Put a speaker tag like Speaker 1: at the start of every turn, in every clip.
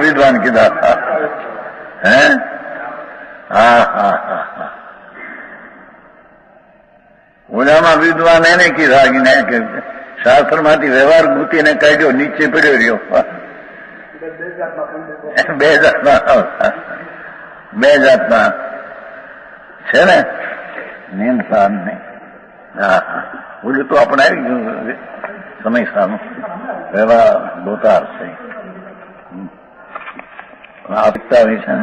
Speaker 1: વિદ્વાન કીધા હે હા હા હા હા ઓલામાં વિદ્વાન એને કીધા કે શાસ્ત્રમાંથી વ્યવહાર ગૂંથીને કાઢ્યો નીચે પડ્યો રહ્યો બે જાતના છે ને નિયમ સાન ને હા હા ઓલું તો આપણે આવી ગયું સમય સાનું વ્યવહાર દોતાર છે આપતા હોય છે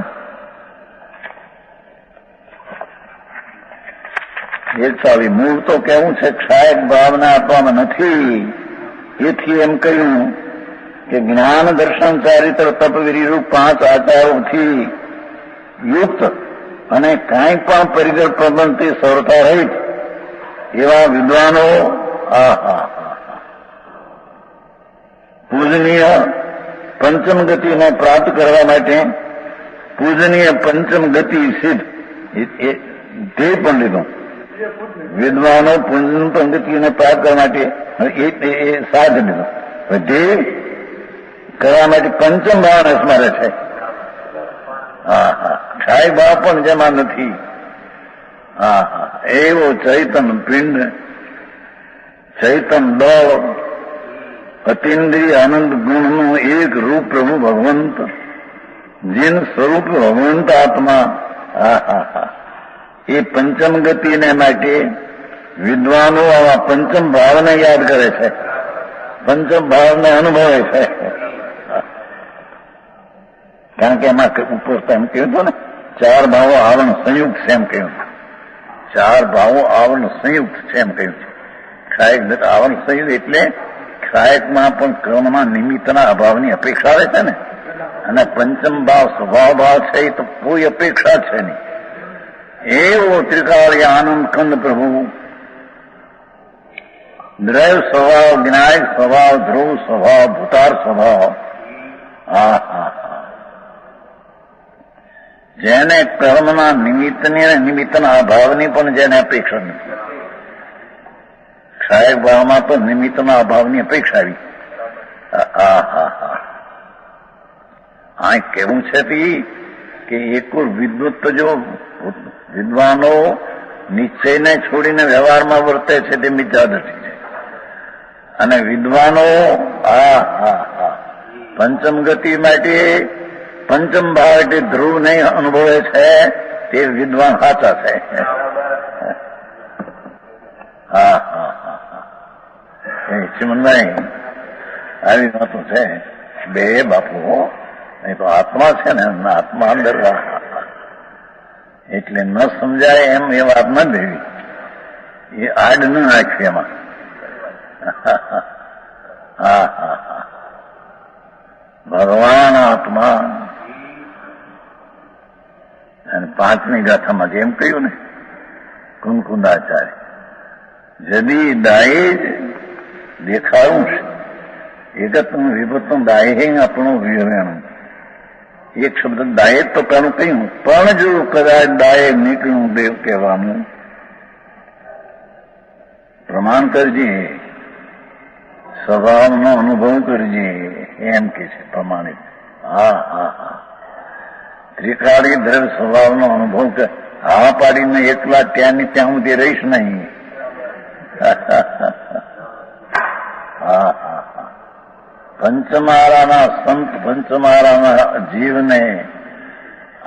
Speaker 1: એ ચાવી મૂળ તો કેવું છે ક્ષાયક ભાવના આપવામાં નથી એથી એમ કહ્યું કે જ્ઞાન દર્શન ચારિત્ર તપ વિરિરૂપ 5 આચારોથી યુક્ત અને કાંઈ પણ પરિગર પ્રબંધથી સરળતા રહિત એવા વિદ્વાનો પૂજનીય પંચમ ગતિને પ્રાપ્ત કરવા માટે પૂજનીય પંચમ ગતિ સિદ્ધ તે પણ લીધું વિદ્વાનો પંચમ ગતિને પ્રાપ્ત કરવા માટે એ સાધ લીધું તે કરવા માટે પંચમ ભાવને સ્મરે છે હા હા ક્ષાય ભાવ પણ જેમાં નથી હા હા એવો ચૈતન પિંડ ચૈતન દળ અતિન્દ્રિય આનંદ ગુણનું એક રૂપ પ્રભુ ભગવંત જીન સ્વરૂપ ભગવંત આત્મા હા હા હા એ પંચમ ગતિને માટે વિદ્વાનો આવા પંચમ ભાવને યાદ કરે છે પંચમ ભાવને અનુભવે છે કારણ કે એમાં ઉપર એમ કહ્યું હતું ને 4 ભાવો આવરણ સંયુક્ત છે એમ કહ્યું 4 ભાવો આવરણ સંયુક્ત છે એમ કહ્યું છે ક્ષાયક આવરણ સંયુક્ત એટલે ક્ષાયકમાં પણ ક્રમમાં નિમિત્તના અભાવની અપેક્ષા રહે છે ને અને પંચમ ભાવ સ્વભાવ ભાવ છે એ તો કોઈ અપેક્ષા છે નહીં એવો ત્રિકાળીય આનંદ કંદ પ્રભુ દ્રૈવ સ્વભાવ જ્ઞાયક સ્વભાવ ધ્રુવ સ્વભાવ ભૂતાર સ્વભાવ હા હા હા જેને કર્મના નિમિત્તની અને નિમિત્તના અભાવની પણ જેને અપેક્ષા નથી ક્ષાયક ભાવમાં તો નિમિત્તના અભાવની અપેક્ષા આવી હા હા હા આ કેવું છે કે એકુર વિદ્વત જો વિદ્વાનો નિશ્ચયને છોડીને વ્યવહારમાં વર્તે છે તે મિથ્યાદૃષ્ટિ છે અને વિદ્વાનો હા હા હા પંચમ ગતિ માટે પંચમ ભાવ એટલે ધ્રુવ નહીં અનુભવે છે તે વિદ્વાન સાચા છે હા હા હા હા ચિમનભાઈ આવી વાતો છે બે બાપુ નહીં તો આત્મા છે ને આત્મા અંદર એટલે ન સમજાય એમ એ વાત ન દેવી એ આડ ન નાખવી એમાં હા હા હા ભગવાન આત્મા અને 5મી ગાથામાં જેમ કહ્યું ને કુંકુંદાચાર્ય જદી દાયે જ દેખાયું છે એકત્વ વિભત્વ દાયે આપણું વિવરણ એક શબ્દ દાયે તો પેલું કહ્યું પણ જો કદાચ દાયે નીકળ્યું દેવ કહેવાનું પ્રમાણ કરજે સ્વભાવનો અનુભવ કરજે એમ કે છે પ્રમાણિત હા હા હા ત્રિકાળી દ્રવ્ય સ્વભાવનો અનુભવ કર હા પાડીને એકલા ત્યાંની ત્યાં સુધી રહીશ નહીં હા હા હા પંચમહારાના સંત પંચમહારાના જીવને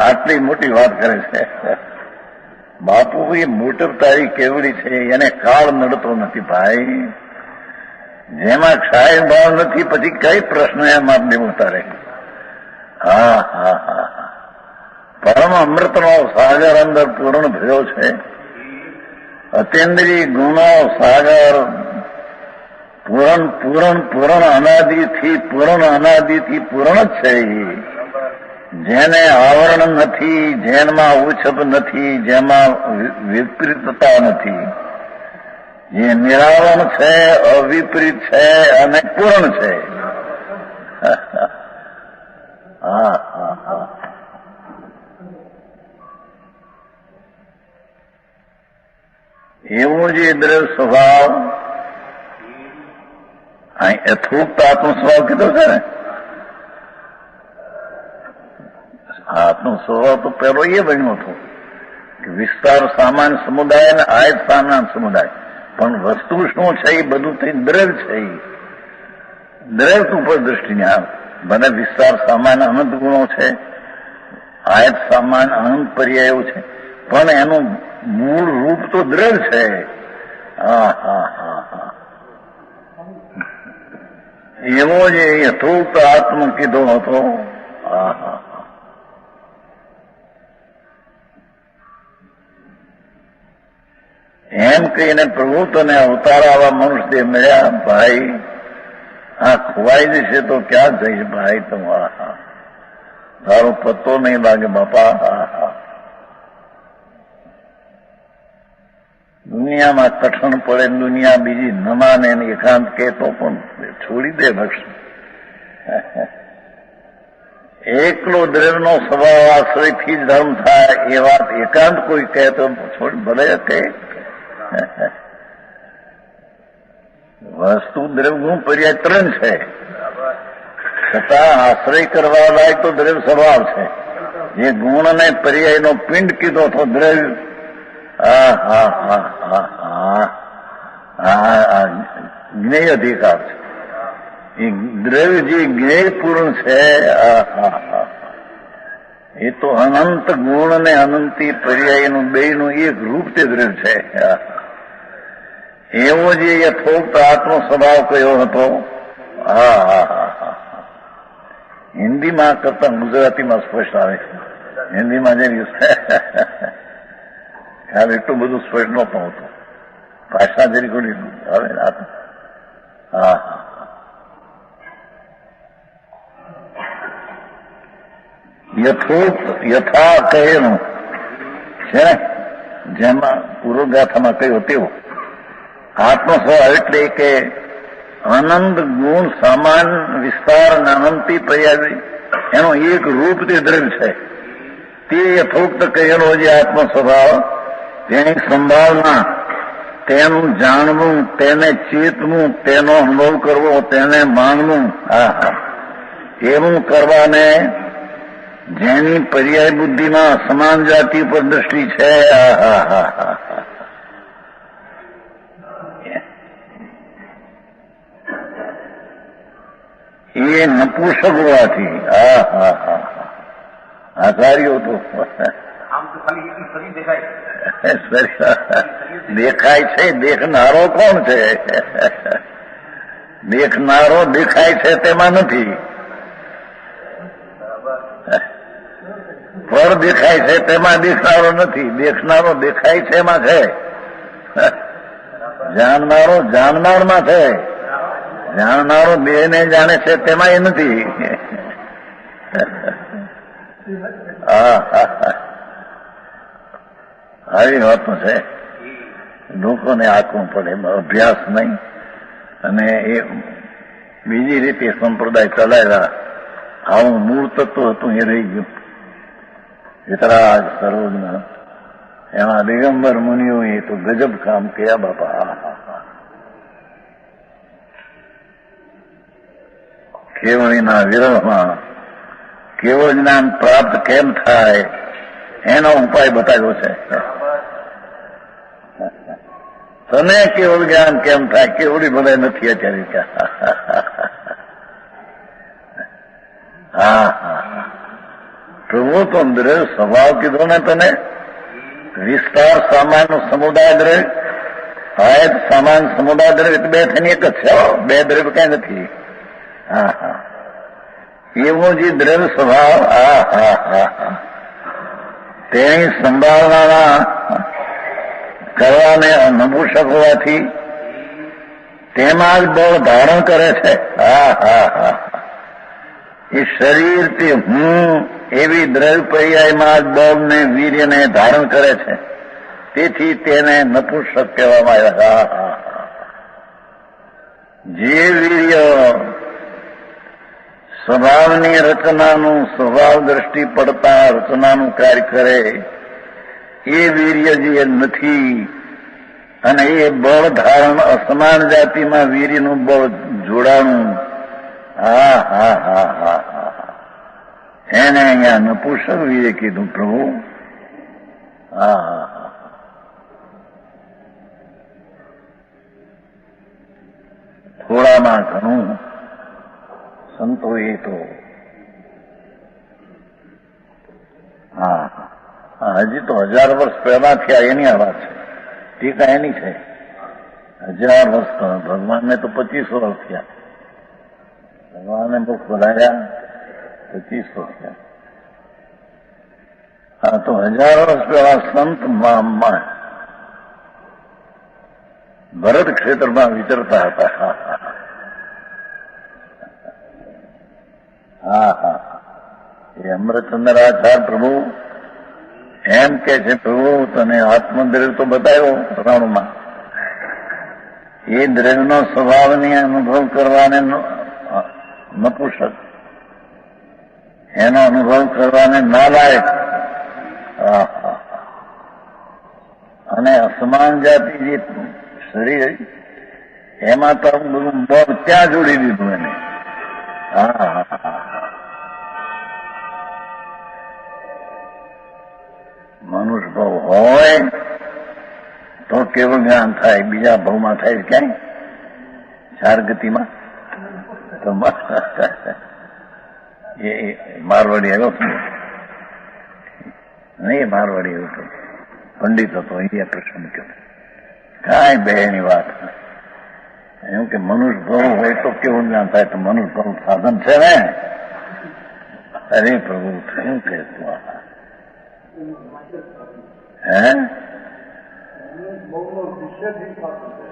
Speaker 1: આટલી મોટી વાત કરે છે બાપુ એ મોટરતારી કેવડી છે એને કાળ નડતો નથી ભાઈ જેમાં ક્ષાય ભાવ નથી પછી કઈ પ્રશ્ન એમ આપને ઉતારે હા હા હા હા પરમ અમૃતનો સાગર અંદર પૂર્ણ ભર્યો છે અતિન્દ્રિય ગુણો સાગર પૂરણ પૂરણ પૂરણ અનાદિથી પૂરણ જ છે જેને આવરણ નથી જેનમાં ઉછપ નથી જેમાં વિપરીતતા નથી જે નિરાવરણ છે અવિપરીત છે અને પૂર્ણ છે હા હા હા એવું જે દ્રવ્ય સ્વભાવ અહીં યથોક્ત આત્મ સ્વભાવ કીધો છે ને આત્મનો સ્વભાવ તો પહેલો એ બન્યો હતો કે વિસ્તાર સામાન સમુદાય અને આયત સામાન સમુદાય, પણ વસ્તુ શું છે એ બધું થઈ દ્રવ્ય છે. દ્રવ્ય ઉપર દ્રષ્ટિને આવે. ભલે વિસ્તાર સામાન અનંત ગુણો છે, આયત સામાન અનંત પર્યાયો છે, પણ એનું મૂળ રૂપ તો દ્રવ્ય છે. એવો જે યથોક્ત આત્મ કીધો હતો. એમ કહીને પ્રભુ તને અવતાર આવા મનુષ્ય મળ્યા. ભાઈ આ ખોવાઈ જશે તો ક્યાં જઈશ ભાઈ તું? તારો પત્તો નહીં લાગે બાપા. દુનિયામાં કઠણ પડે, દુનિયા બીજી ન માને એકાંત કહેતો પણ છોડી દે બક્ષ. એકલો દ્રવ્યનો સ્વભાવ આશ્રયથી જ ધર્મ થાય એ વાત એકાંત કોઈ કહે તો છોડ ભલે કહે. વસ્તુ દ્રવ્યનું પર્યાય 3 છે, છતાં આશ્રય કરવા લાયક તો દ્રવ્ય સ્વભાવ છે. જે ગુણ અને પર્યાયનો પિંડ કીધો તો દ્રવ્ય, જ્ઞેય અધિકાર છે. એ દ્રવ્ય જે જ્ઞેયપૂર્ણ છે, એ તો અનંત ગુણ અને અનંતી પર્યાયનું બેયનું એક રૂપ તે દ્રવ્ય છે. એવો જે યથોક્ત આત્મનો સ્વભાવ કયો હતો. હિન્દીમાં કરતા ગુજરાતીમાં સ્પષ્ટ આવે છે. હિન્દીમાં જે ખ્યાલ એટલું બધું સ્પષ્ટ નહોતું હોતું. ભાષા જરી થોડી આવે. યથોક્ત યથા કહેલું છે ને, જેમાં પૂર્વગાથામાં કહ્યું તેવું આત્મો સ્વભાવ એટલે કે અનંત ગુણ સમાન વિસ્તાર અને અનંતી પર્યાય એનો એક રૂપ તે દ્રવ્ય છે. તે યથોક્ત કહેલો જે આત્મ સ્વભાવ, તેની સંભાવના, તેનું જાણવું, તેને ચેતવું, તેનો અનુભવ કરવો, તેને માનવું, એવું કરવાને જેની પર્યાય બુદ્ધિમાં સમાન જાતિ પર દ્રષ્ટિ છે. એ નપુંસક હોવાથી આચાર્યો તો દેખાય છે. દેખનારો કોણ છે? દેખનારો દેખાય છે તેમાં નથી. પર દેખાય છે તેમાં દેખનારો નથી. દેખનારો દેખાય છે એમાં છે. જાણનારો જાણનારમાં છે. જાણનારો દેહને જાણે છે તેમાં એ નથી. આવી વાતો છે. લોકોને આંકવું પડે, અભ્યાસ નહીં. અને એ બીજી રીતે સંપ્રદાય ચલાવ્યા. આવું મૂળ તત્વ હતું એ રહી ગયું. વિતરાગ સરોજન એમાં દિગંબર મુનિઓએ તો ગજબ કામ કર્યા બાપા. કેવળીના વિરહમાં કેવળ જ્ઞાન પ્રાપ્ત કેમ થાય એનો ઉપાય બતાવ્યો છે. તને કેવળ જ્ઞાન કેમ થાય? કેવડી ભલે નથી અત્યારે. પ્રભુ તો દ્રવ્ય સ્વભાવ કીધો ને તને. વિસ્તાર સામાન સમુદાય દ્રવ્ય, આયત સામાન સમુદાય દ્રવ્ય બે થઈને એક જ છે. બે દ્રવ્ય કઈ નથી. એવો જે દ્રવ્ય સ્વભાવ તેની સંભાવના કરવાને નપુંસક હોવાથી તેમાં જ બળ ધારણ કરે છે. એ શરીર તે હું એવી દ્રવ્ય પર્યાયમાં જ બળને વીર્યને ધારણ કરે છે. તેથી તેને નપુંસક કહેવામાં આવ્યા. જે વીર્ય સ્વભાવની રચનાનું સ્વભાવ દ્રષ્ટિ પડતા રચનાનું કાર્ય કરે એ વીર્ય જે નથી. અને એ બળ ધારણ અસમાન જાતિમાં વીર્યનું બળ જોડાણું. એને અહીંયા નપુંસકવીએ કીધું, પ્રભુ હા થોડામાં ઘણું સંતોએ તો હજી તો 1000 વર્ષ પહેલા થયા એની આ વાત છે, ટીકા એની છે. 1000 વર્ષ ભગવાનને તો 2500 વર્ષ થયા, ભગવાનને બહુ ખોલાયા 2500 થયા. હા તો 1000 વર્ષ પહેલા સંત ભરત ક્ષેત્રમાં વિચરતા હતા. હા એ અમૃતચંદ્રાચાર્ય પ્રભુ એમ કે છે, પ્રભુ તને આત્મદ્રવ્ય તો બતાવ્યો રાણુમાં, એ દ્રવ્યનો સ્વભાવની અનુભવ કરવાને નપુંસક, એનો અનુભવ કરવાને નાલાયક, અને અસમાન જાતિ જે શરીર એમાં તો બધું બળ ત્યાં જોડી દીધું એને. મનુષ્ય ભાવ હોય તો કેવું જ્ઞાન થાય, બીજા ભાવમાં થાય ક્યાંય? 4 ગતિમાં તો એ મારવાડી આવ્યો નહીં, મારવાડી આવ્યો હતો, પંડિત હતો, અહીંયા પ્રશ્ન મૂક્યો. કાંઈ બેની વાત એમ કે મનુષ્ય ભાવ હોય તો કેવું જ્ઞાન થાય? તો મનુષ્ય ભાવ સાધન છે ને. અરે પ્રભુ શું કે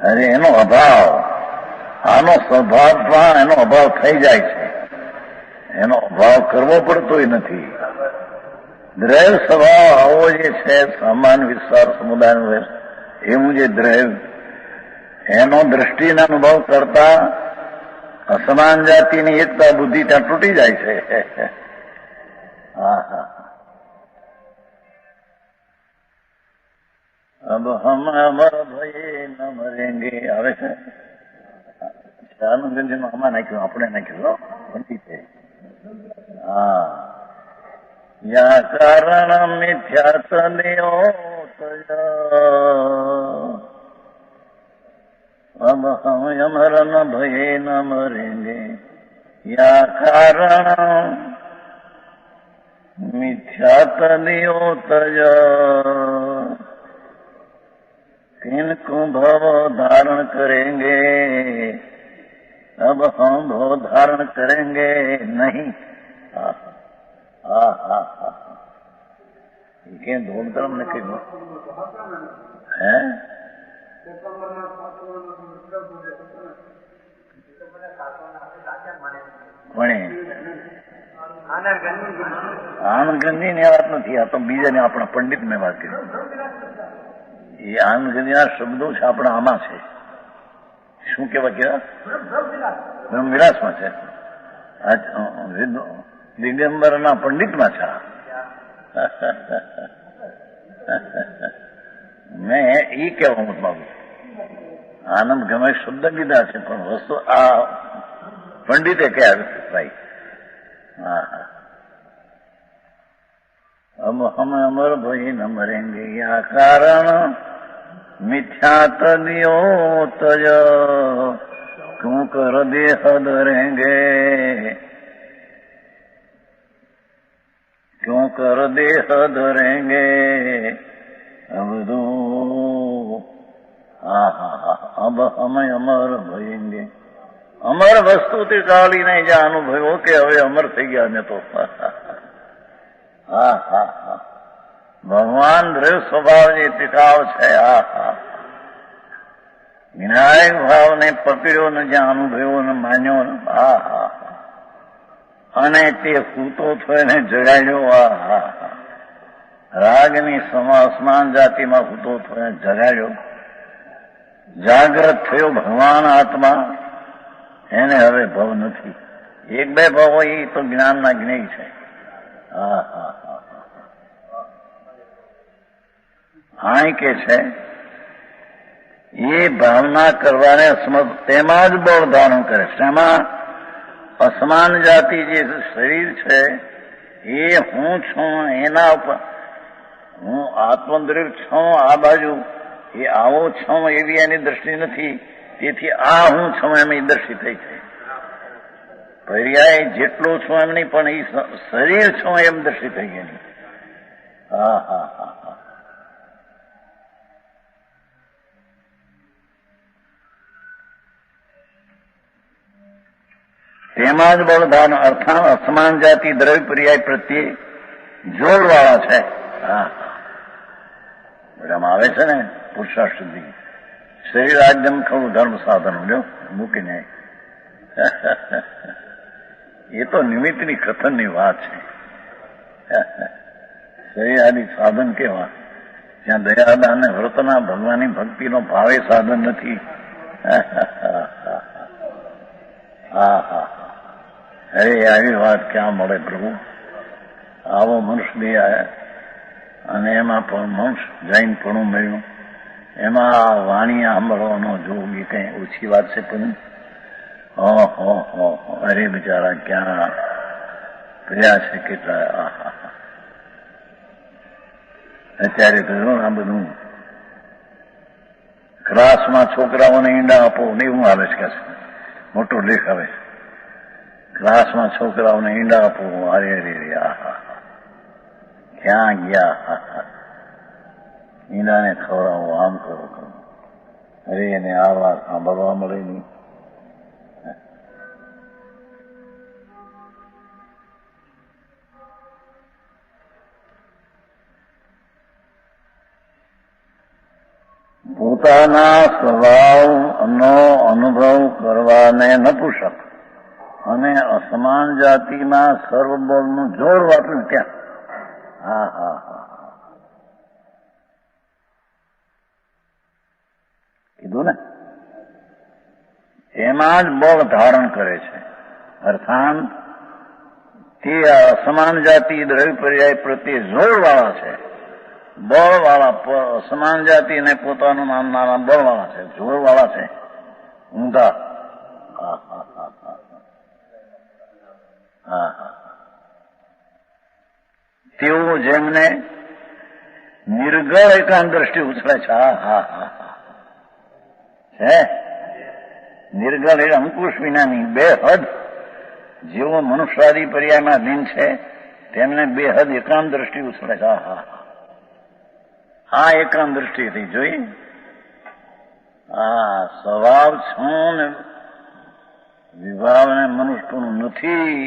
Speaker 1: અરે એનો અભાવ, આનો સ્વભાવમાં એનો અભાવ થઈ જાય છે, એનો અભાવ કરવો પડતોય નથી. દ્રવ્ય સ્વભાવ આવો જે છે, સમાન વિસ્તાર સમુદાય એવું જે દ્રવ્ય, એનો દ્રષ્ટિનો અનુભવ કરતા અસમાન જાતિની એકતા બુદ્ધિ ત્યાં તૂટી જાય છે. અબ હમ અમર ભયે ન મરેંગે આવે છે. આનંદગંજમાં આમાં નાખ્યું, આપણે નાખ્યું પંડિતે. યા કારણ મિથ્યાત્મયો अब हम अमर न भये न मरेंगे, या कारण मिथ्यातनियोतय किनको भव धारण करेंगे, अब हम भव धारण करेंगे नहीं. ક્યાં ધોળ તરફ નથી હે આનંદગંજી ની વાત નથી, આ તો બીજાને આપણા પંડિત મેં વાત કરી. એ આનંદગંજી ના શબ્દો છે આપણા આમાં છે, શું કેવા કેવા વિલાસમાં છે, દિગંબર ના પંડિતમાં છે. મેં એ કહેવા માંગુ, આનંદ ગમે શબ્દ કીધા છે પણ વસ્તુ આ પંડિતે ક્યાં ભાઈ. अब हम अमर भई न मरेंगे, या कारण मिथ्यातनियोतय क्यों कर देह धरेंगे, क्यों कर देह धरेंगे. अब दो अब हम अमर भयेंगे. અમર વસ્તુથી ચાલીને જ્યાં અનુભવ્યો કે હવે અમર થઈ ગયા અમે તો. ભગવાન દ્રવ્ય સ્વભાવની ટીકાવ છે. વિનાયક ભાવને પકડ્યો ને જ્યાં અનુભવ્યો ને માન્યો ને. અને તે સૂતો થયો ને જગાડ્યો. રાગની સમાસમાન જાતિમાં સૂતો થયો જગાડ્યો. જાગ્રત થયો ભગવાન આત્મા, એને હવે ભવ નથી. 1-2 ભવ હોય એ તો જ્ઞાનના જ્ઞેય છે. અહીં કે છે એ ભાવના કરવાને અસમર્થ, તેમાં જ બળ ધારણ કરે. શેમાં? અસમાન જાતિ જે શરીર છે એ હું છું એના ઉપર હું આત્મદ્રવ્ય છું આ બાજુ એ આવો છું એવી એની દ્રષ્ટિ નથી. તેથી આ હું છું એમ એ દ્રષ્ટિ થઈ છે. પર્યાય જેટલો છું એમ નહીં પણ એ શરીર છું એમ દ્રષ્ટિ થઈ ગઈ. હા હા હા હા. તેમાં જ બળધાન અર્થાત અસમાન જાતિ દ્રવ્ય પર્યાય પ્રત્યે જોડવાળા છે. હા બધામાં આવે છે ને પુરુષાર્થ શુદ્ધિ શરીર આજ્ઞમ ખરું ધર્મ સાધન લ્યો મૂકીને એ તો નિમિત્તની કથનની વાત છે. શરીર આદિ સાધન કેવા જ્યાં દયાદાન અને વ્રતના ભગવાનની ભક્તિનો ભાવે સાધન નથી. હા હા અરે આવી વાત ક્યાં મળે પ્રભુ. આવો મનુષ્ય દેહ આવ્યા અને એમાં પણ મનુષ્ય જૈનપણું મળ્યું. એમાં વાણી સાંભળવાનો જોગ એ કઈ ઓછી વાત છે. પણ અરે બિચારા ક્યાં પ્રયાસ છે કેટલા. અત્યારે તો આ બધું ક્લાસમાં છોકરાઓને ઈંડા આપો ને એવું આવે છે. મોટો લેખ આવે ક્લાસમાં છોકરાઓને ઈંડા આપો. અરે અરે ક્યાં ગયા ઈંડાને ખવડાવો આમ કરો. અરે એને આ વાત સાંભળવા મળે નહીં. પોતાના સ્વભાવનો અનુભવ કરવાને નપુસક અને અસમાન જાતિના સર્વબળનું જોર વાપર્યું ત્યાં. હા હા હા કીધું ને એમાં જ બળ ધારણ કરે છે. અર્થાત તે અસમાન જાતિ દ્રવ્ય પર્યાય પ્રત્યે જોરવાળા છે. બળવાળા સમાન જાતિને પોતાનું માનનારા બળવાળા છે. જોરવાળા છે. ઊંધા. હા હા હા હા હા. તેઓ જેમને નિર્ગળ એકાંત દ્રષ્ટિ ઉછળે છે. હા હા હા હા છે. નિર્ગળ એ અંકુશ વિનાની બેહદ જેવો મનુષ્યાદી પર્યાયમાં દિન છે તેમને બેહદ એકાંત દ્રષ્ટિ ઉછળે છે. હા હા આ એકાંત દ્રષ્ટિથી જોઈ. આ સ્વભાવ છું ને વિભાવને મનુષ્યનું નથી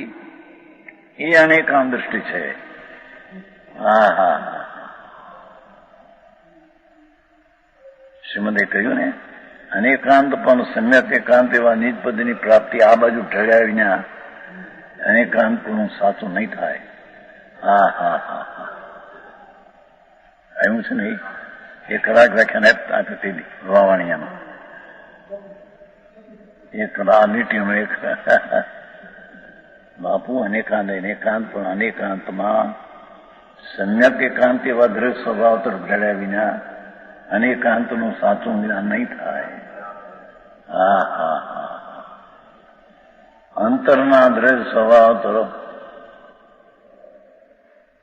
Speaker 1: એ અનેકાંત દ્રષ્ટિ છે. હા હા હા શ્રીમદે કહ્યું ને અનેકાંત પણ સમ્યક એકાંત એવા નિજપદની પ્રાપ્તિ આ બાજુ ઢળ્યા વિના અનેકાંત પણ સાચું નહીં થાય. હા હા હા હા આવ્યું છે ને એ કલાક વ્યાખ્યાન આપી હતી વાવાણીયામાં. એક આ લીટીનું એક બાપુ અનેકાંત અનેકાંત પણ અનેકાંતમાં સમ્યક એકાંત એવા દ્રઢ સ્વભાવ તરફ ઢળ્યા વિના અનેકાંતનું સાચું જ્ઞાન નહીં થાય. હા હા હા અંતરના દ્રઢ સ્વભાવ તરફ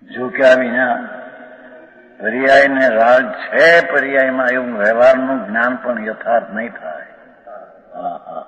Speaker 1: ઝૂક્યા વિના પર્યાયને રાજ છે. પર્યાયમાં એવું વ્યવહારનું જ્ઞાન પણ યથાર્થ નહીં થાય. હા હા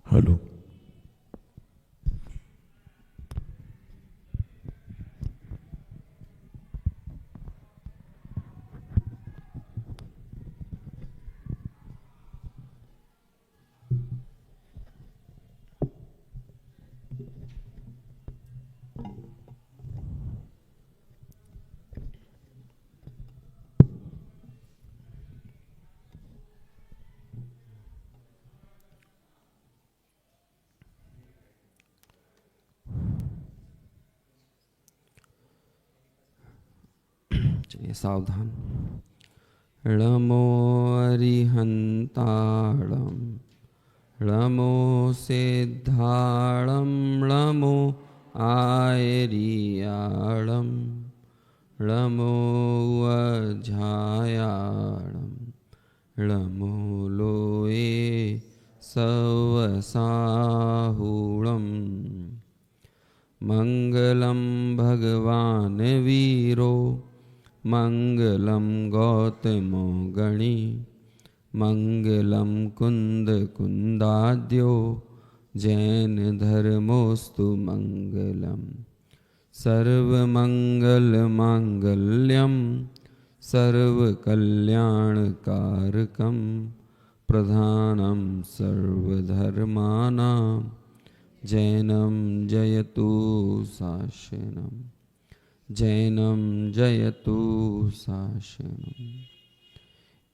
Speaker 2: હલો.
Speaker 3: चलिए सावधान। ळमो अरिहंताणम ळमो सिद्धाणम ळमो आयरियाणम ळमो अझायाणम ळमो लोए सवसाहुणम मंगलम भगवान वीरो मंगलम गौतमो गणी मंगलम कुंद कुंदाद्यो जैन धर्मोस्तु मंगलम सर्वमंगल मांगल्यम सर्वकल्याणकारकम प्रधानम सर्वधर्मानां जैनम जयतु शासनम जैनम जयतु शासनम।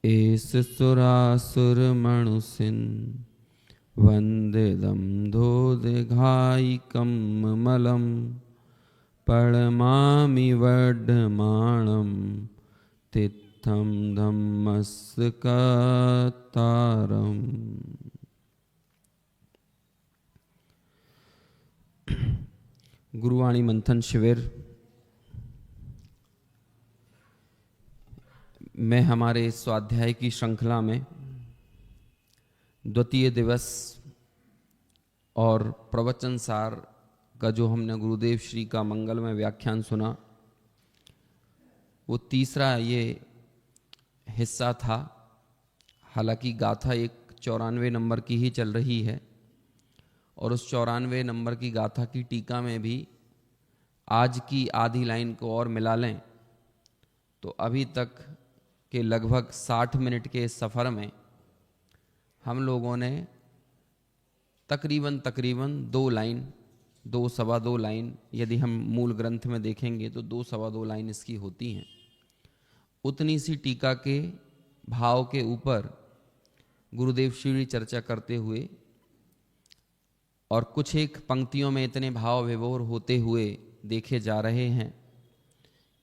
Speaker 3: एस सुरासुर मणुसिन वंदिदम धोदघायिकम मलम पड़मामि वर्धमाणम तित्थम धम्मस्कतारम। गुरुवाणी मंथन शिविर में हमारे स्वाध्याय की श्रृंखला में द्वितीय दिवस और प्रवचन सार का जो हमने गुरुदेव श्री का मंगलमय व्याख्यान सुना, वो तीसरा ये हिस्सा था। हालांकि गाथा एक 94 नंबर की ही चल रही है और उस 94 नंबर की गाथा की टीका में भी आज की आधी लाइन को और मिला लें तो अभी तक के लगभग 60 मिनट के इस सफ़र में हम लोगों ने तकरीबन 2 सवा 2 लाइन, यदि हम मूल ग्रंथ में देखेंगे तो 2 सवा 2 लाइन इसकी होती हैं, उतनी सी टीका के भाव के ऊपर गुरुदेव श्री चर्चा करते हुए और कुछ एक पंक्तियों में इतने भाव विभोर होते हुए देखे जा रहे हैं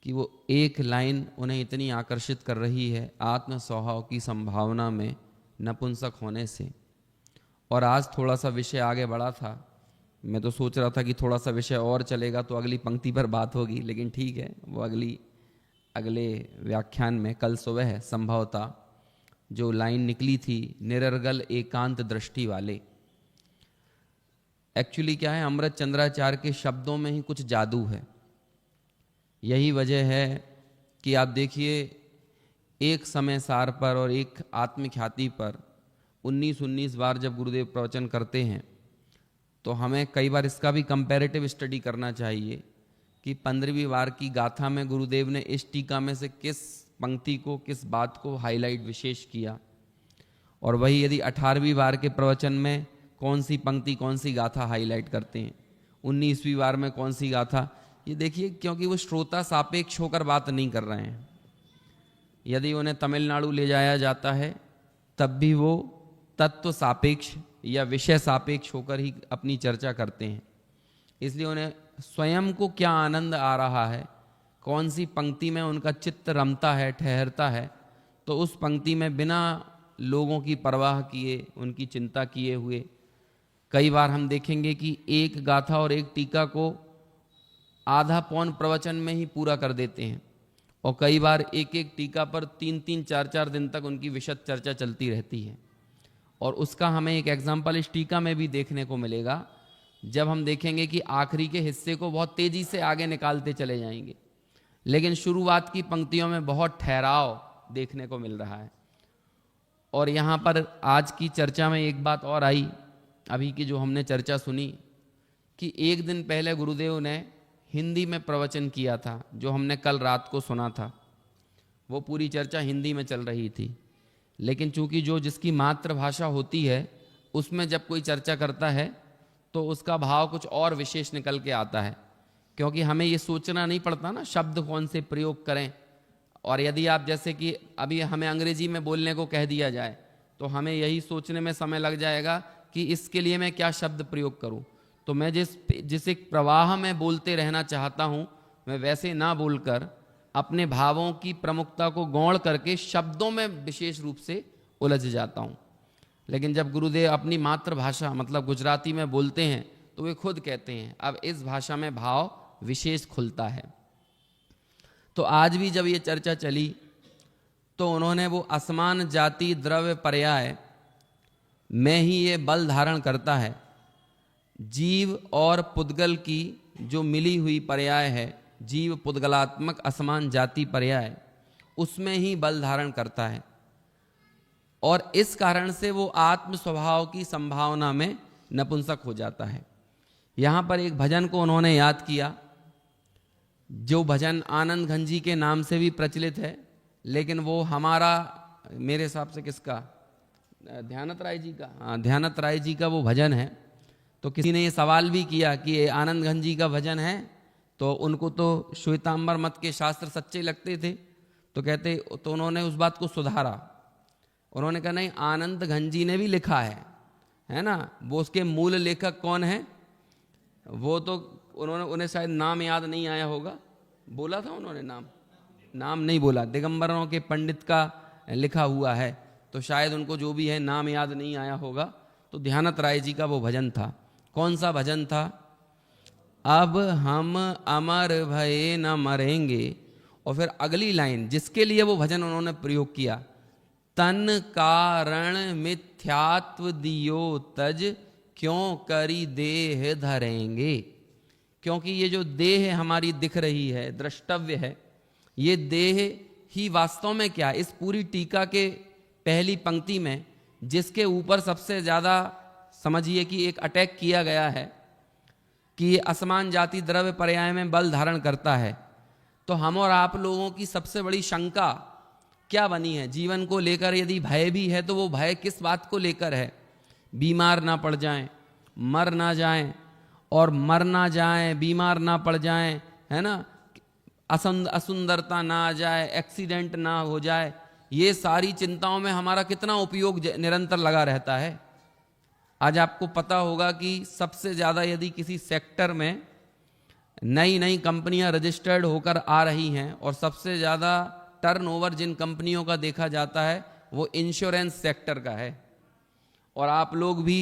Speaker 3: कि वो एक लाइन उन्हें इतनी आकर्षित कर रही है आत्म स्वभाव की संभावना में नपुंसक होने से। और आज थोड़ा सा विषय आगे बढ़ा था, मैं तो सोच रहा था कि थोड़ा सा विषय और चलेगा तो अगली पंक्ति पर बात होगी, लेकिन ठीक है, वो अगले व्याख्यान में कल सुबह संभवतः जो लाइन निकली थी निरर्गल एकांत दृष्टि वाले। एक्चुअली क्या है, अमृत चंद्राचार्य के शब्दों में ही कुछ जादू है। यही वजह है कि आप देखिए एक समय सार पर और एक आत्मख्याति पर 19 बार जब गुरुदेव प्रवचन करते हैं तो हमें कई बार इसका भी कंपैरेटिव स्टडी करना चाहिए कि 15वीं बार की गाथा में गुरुदेव ने इस टीका में से किस पंक्ति को, किस बात को हाईलाइट विशेष किया, और वही यदि 18वीं बार के प्रवचन में कौन सी पंक्ति, कौन सी गाथा हाईलाइट करते हैं, 19वीं बार में कौन सी गाथा। ये देखिए, क्योंकि वो श्रोता सापेक्ष होकर बात नहीं कर रहे हैं। यदि उन्हें तमिलनाडु ले जाया जाता है तब भी वो तत्व सापेक्ष या विषय सापेक्ष होकर ही अपनी चर्चा करते हैं। इसलिए उन्हें स्वयं को क्या आनंद आ रहा है, कौन सी पंक्ति में उनका चित्त रमता है, ठहरता है, तो उस पंक्ति में बिना लोगों की परवाह किए, उनकी चिंता किए हुए, कई बार हम देखेंगे कि एक गाथा और एक टीका को आधा पौन प्रवचन में ही पूरा कर देते हैं, और कई बार एक एक टीका पर 3-3, 4-4 दिन तक उनकी विशद चर्चा चलती रहती है। और उसका हमें एक एग्जाम्पल इस टीका में भी देखने को मिलेगा, जब हम देखेंगे कि आखिरी के हिस्से को बहुत तेजी से आगे निकालते चले जाएंगे, लेकिन शुरुआत की पंक्तियों में बहुत ठहराव देखने को मिल रहा है। और यहाँ पर आज की चर्चा में एक बात और आई, अभी की जो हमने चर्चा सुनी, कि एक दिन पहले गुरुदेव ने हिंदी में प्रवचन किया था, जो हमने कल रात को सुना था, वो पूरी चर्चा हिंदी में चल रही थी। लेकिन चूंकि जो जिसकी मातृभाषा होती है उसमें जब कोई चर्चा करता है तो उसका भाव कुछ और विशेष निकल के आता है, क्योंकि हमें ये सोचना नहीं पड़ता ना शब्द कौन से प्रयोग करें। और यदि आप जैसे कि अभी हमें अंग्रेजी में बोलने को कह दिया जाए तो हमें यही सोचने में समय लग जाएगा कि इसके लिए मैं क्या शब्द प्रयोग करूं। तो मैं जिस एक प्रवाह में बोलते रहना चाहता हूं, मैं वैसे ना बोलकर अपने भावों की प्रमुखता को गौण करके शब्दों में विशेष रूप से उलझ जाता हूं। लेकिन जब गुरुदेव अपनी मातृभाषा मतलब गुजराती में बोलते हैं तो वे खुद कहते हैं अब इस भाषा में भाव विशेष खुलता है। तो आज भी जब ये चर्चा चली तो उन्होंने वो असमान जाति द्रव्य पर्याय में ही ये बल धारण करता है, जीव और पुद्गल की जो मिली हुई पर्याय है, जीव पुद्गलात्मक असमान जाति पर्याय, उसमें ही बल धारण करता है और इस कारण से वो आत्म स्वभाव की संभावना में नपुंसक हो जाता है। यहां पर एक भजन को उन्होंने याद किया, जो भजन आनंद घन जी के नाम से भी प्रचलित है, लेकिन वो हमारा मेरे हिसाब से किसका, ध्यानत राय जी का, हाँ ध्यानत राय जी का वो भजन है। तो किसी ने ये सवाल भी किया कि ये आनंद घन जी का भजन है, तो उनको तो श्वेतांबर मत के शास्त्र सच्चे लगते थे, तो कहते, तो उन्होंने उस बात को सुधारा। उन्होंने कहा नहीं, आनंद घन जी ने भी लिखा है ना, वो उसके मूल लेखक कौन है, वो तो उन्हें शायद नाम याद नहीं आया होगा, बोला था उन्होंने नाम नहीं बोला, दिगंबरों के पंडित का लिखा हुआ है, तो शायद उनको जो भी है नाम याद नहीं आया होगा। तो ध्यानत राय जी का वो भजन था। कौन सा भजन था? अब हम अमर भये न मरेंगे, और फिर अगली लाइन जिसके लिए वो भजन उन्होंने प्रयोग किया, तन कारण मिथ्यात्व दियो तज, क्यों करी देह धरेंगे। क्योंकि ये जो देह हमारी दिख रही है, द्रष्टव्य है, ये देह ही वास्तव में क्या, इस पूरी टीका के पहली पंक्ति में जिसके ऊपर सबसे ज्यादा समझिए कि एक अटैक किया गया है कि ये असमान जाति द्रव्य पर्याय में बल धारण करता है, तो हम और आप लोगों की सबसे बड़ी शंका क्या बनी है जीवन को लेकर? यदि भय भी है तो वो भय किस बात को लेकर है? बीमार ना पड़ जाएं, मर ना जाएं, और मर ना जाएं, बीमार ना पड़ जाएं, है ना, असुंदरता ना आ जाए, एक्सीडेंट ना हो जाए, ये सारी चिंताओं में हमारा कितना उपयोग निरंतर लगा रहता है। आज आपको पता होगा कि सबसे ज्यादा यदि किसी सेक्टर में नई नई कंपनियां रजिस्टर्ड होकर आ रही हैं और सबसे ज्यादा टर्नओवर जिन कंपनियों का देखा जाता है वो इंश्योरेंस सेक्टर का है। और आप लोग भी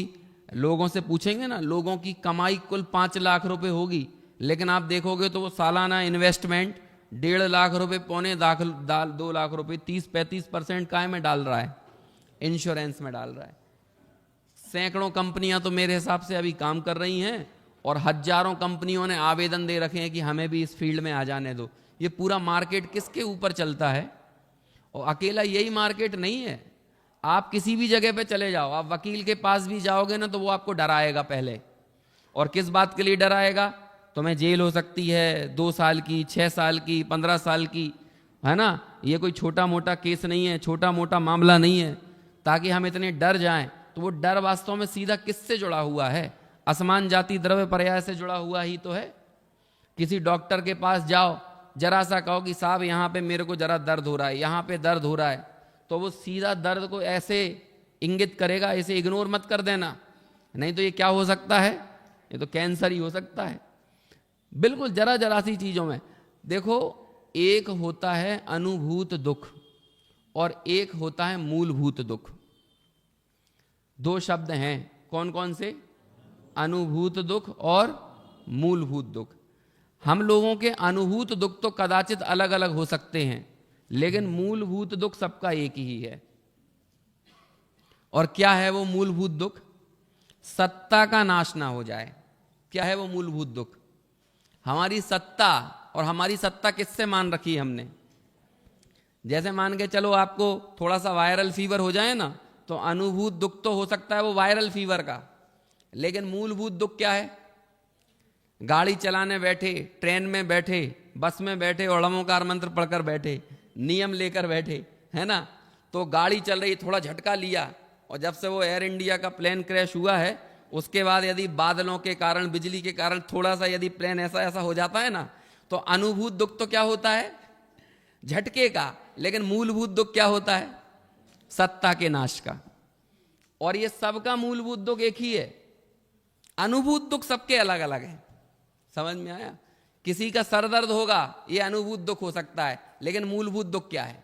Speaker 3: लोगों से पूछेंगे ना, लोगों की कमाई कुल 5 लाख रुपए होगी, लेकिन आप देखोगे तो वो सालाना इन्वेस्टमेंट 1.5 लाख रुपए, 2 लाख रुपए, 30-35% काय में डाल रहा है, इंश्योरेंस में डाल रहा है। सैकड़ों कंपनियां तो मेरे हिसाब से अभी काम कर रही हैं और हजारों कंपनियों ने आवेदन दे रखे हैं कि हमें भी इस फील्ड में आ जाने दो। ये पूरा मार्केट किसके ऊपर चलता है? और अकेला यही मार्केट नहीं है, आप किसी भी जगह पे चले जाओ, आप वकील के पास भी जाओगे ना तो वो आपको डराएगा पहले। और किस बात के लिए डराएगा? तुम्हें जेल हो सकती है 2 साल की, 6 साल की, 15 साल की, है ना। ये कोई छोटा मोटा केस नहीं है, छोटा मोटा मामला नहीं है, ताकि हम इतने डर जाएं। तो वो डर वास्तव में सीधा किससे जुड़ा हुआ है? असमान जाति द्रव्य पर्याय से जुड़ा हुआ ही तो है। किसी डॉक्टर के पास जाओ, जरा सा कहो कि साहब यहाँ पे मेरे को जरा दर्द हो रहा है, यहाँ पे दर्द हो रहा है, तो वो सीधा दर्द को ऐसे इंगित करेगा, ऐसे इग्नोर मत कर देना, नहीं तो ये क्या हो सकता है, ये तो कैंसर ही हो सकता है। बिल्कुल जरा जरा सी चीजों में देखो, एक होता है अनुभूत दुख और एक होता है मूलभूत दुख। 2 शब्द हैं, कौन कौन से? अनुभूत दुख और मूलभूत दुख। हम लोगों के अनुभूत दुख तो कदाचित अलग अलग हो सकते हैं, लेकिन मूलभूत दुख सबका एक ही है। और क्या है वो मूलभूत दुख? सत्ता का नाश ना हो जाए। क्या है वो मूलभूत दुख? हमारी सत्ता, और हमारी सत्ता किससे मान रखी है हमने? जैसे मान के चलो आपको थोड़ा सा वायरल फीवर हो जाए ना, तो अनुभूत दुख तो हो सकता है वो वायरल फीवर का, लेकिन मूलभूत दुख क्या है? गाड़ी चलाने बैठे, ट्रेन में बैठे, बस में बैठे और ओमकार मंत्र पढ़कर बैठे, नियम लेकर बैठे, है ना, तो गाड़ी चल रही, थोड़ा झटका लिया, और जब से वो एयर इंडिया का प्लेन क्रैश हुआ है उसके बाद यदि बादलों के कारण, बिजली के कारण थोड़ा सा यदि प्लेन ऐसा ऐसा हो जाता है ना, तो अनुभूत दुख तो क्या होता है? झटके का। लेकिन मूलभूत दुख क्या होता है? सत्ता के नाश का। और ये सबका मूलभूत दुख एक ही है, अनुभूत दुख सबके अलग अलग है। समझ में आया? किसी का सर दर्द होगा, ये अनुभूत दुख हो सकता है, लेकिन मूलभूत दुख क्या है?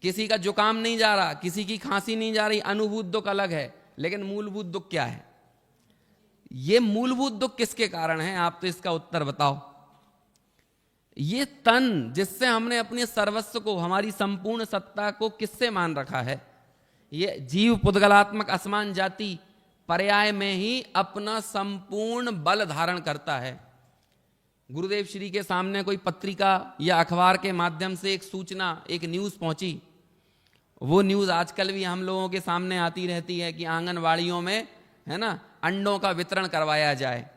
Speaker 3: किसी का जुकाम नहीं जा रहा, किसी की खांसी नहीं जा रही, अनुभूत दुख अलग है, लेकिन मूलभूत दुख क्या है? ये मूलभूत दुख किसके कारण है? आप तो इसका उत्तर बताओ। ये तन जिससे हमने अपने सर्वस्व को, हमारी संपूर्ण सत्ता को किससे मान रखा है? ये जीव पुद्गलात्मक असमान जाति पर्याय में ही अपना संपूर्ण बल धारण करता है। गुरुदेव श्री के सामने कोई पत्रिका या अखबार के माध्यम से एक सूचना, एक न्यूज़ पहुंची। वो न्यूज़ आजकल भी हम लोगों के सामने आती रहती है कि आंगनवाड़ियों में, है ना, अंडों का वितरण करवाया जाए।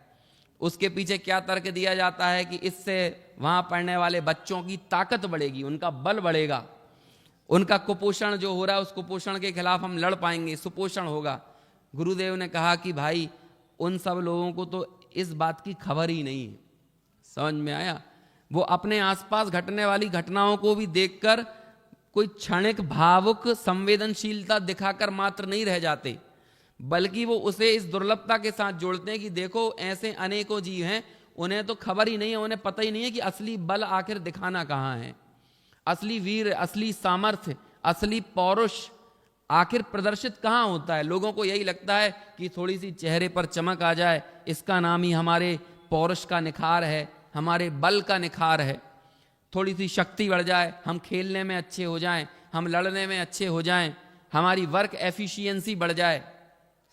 Speaker 3: उसके पीछे क्या तर्क दिया जाता है कि इससे वहां पढ़ने वाले बच्चों की ताकत बढ़ेगी, उनका बल बढ़ेगा, उनका कुपोषण जो हो रहा है उस कुपोषण के खिलाफ हम लड़ पाएंगे, सुपोषण होगा। गुरुदेव ने कहा कि भाई उन सब लोगों को तो इस बात की खबर ही नहीं है। समझ में आया? वो अपने आसपास घटने वाली घटनाओं को भी देखकर कोई क्षणिक भावुक संवेदनशीलता दिखाकर मात्र नहीं रह जाते, बल्कि वो उसे इस दुर्लभता के साथ जोड़ते हैं कि देखो ऐसे अनेकों जीव हैं, उन्हें तो खबर ही नहीं है, उन्हें पता ही नहीं है कि असली बल आखिर दिखाना कहाँ है, असली वीर, असली सामर्थ्य, असली पौरुष आखिर प्रदर्शित कहाँ होता है। लोगों को यही लगता है कि थोड़ी सी चेहरे पर चमक आ जाए, इसका नाम ही हमारे पौरुष का निखार है, हमारे बल का निखार है। थोड़ी सी शक्ति बढ़ जाए, हम खेलने में अच्छे हो जाएं, हम लड़ने में अच्छे हो जाएं, हमारी वर्क एफिशिएंसी बढ़ जाए।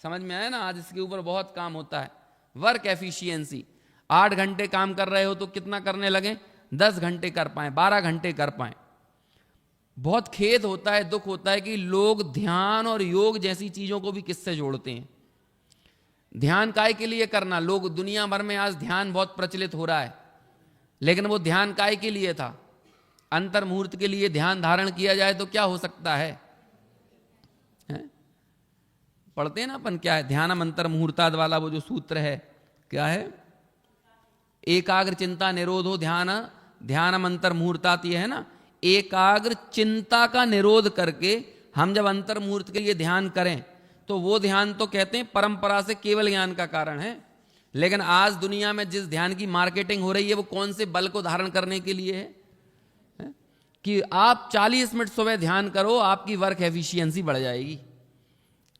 Speaker 3: समझ में आया ना? आज इसके ऊपर बहुत काम होता है। वर्क एफिशिएंसी, 8 घंटे काम कर रहे हो तो कितना करने लगे? 10 घंटे कर पाए, 12 घंटे कर पाए। बहुत खेद होता है, दुख होता है कि लोग ध्यान और योग जैसी चीजों को भी किससे जोड़ते हैं। ध्यान काय के लिए करना? लोग दुनिया भर में आज ध्यान बहुत प्रचलित हो रहा है, लेकिन वो ध्यान काय के लिए था? अंतर मुहूर्त के लिए ध्यान धारण किया जाए तो क्या हो सकता है? पढ़ते हैं ना अपन, क्या है? ध्यानम अंतर मुहूर्ताद वाला वो जो सूत्र है, क्या है? एकाग्र चिंता निरोधो ध्यान ध्यानम अंतर मुहूर्तात्, ये है ना। एकाग्र चिंता का निरोध करके हम जब अंतर मुहूर्त के लिए ध्यान करें तो वो ध्यान तो कहते हैं परंपरा से केवल ज्ञान का कारण है, लेकिन आज दुनिया में जिस ध्यान की मार्केटिंग हो रही है वो कौन से बल को धारण करने के लिए है? कि आप 40 मिनट सुबह ध्यान करो, आपकी वर्क एफिशिएंसी बढ़ जाएगी।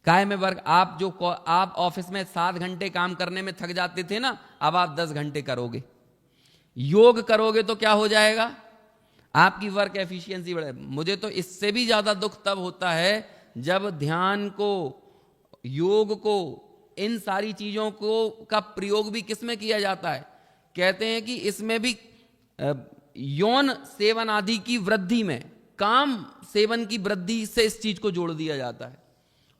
Speaker 3: काय में वर्क, आप ऑफिस में 7 घंटे काम करने में थक जाते थे ना, अब आप 10 घंटे करोगे। योग करोगे तो क्या हो जाएगा? आपकी वर्क एफिशिएंसी बढ़े। मुझे तो इससे भी ज्यादा दुख तब होता है जब ध्यान को, योग को, इन सारी चीजों को का प्रयोग भी किसमें किया जाता है? कहते हैं कि इसमें भी यौन सेवन आदि की वृद्धि में, काम सेवन की वृद्धि से इस चीज को जोड़ दिया जाता है,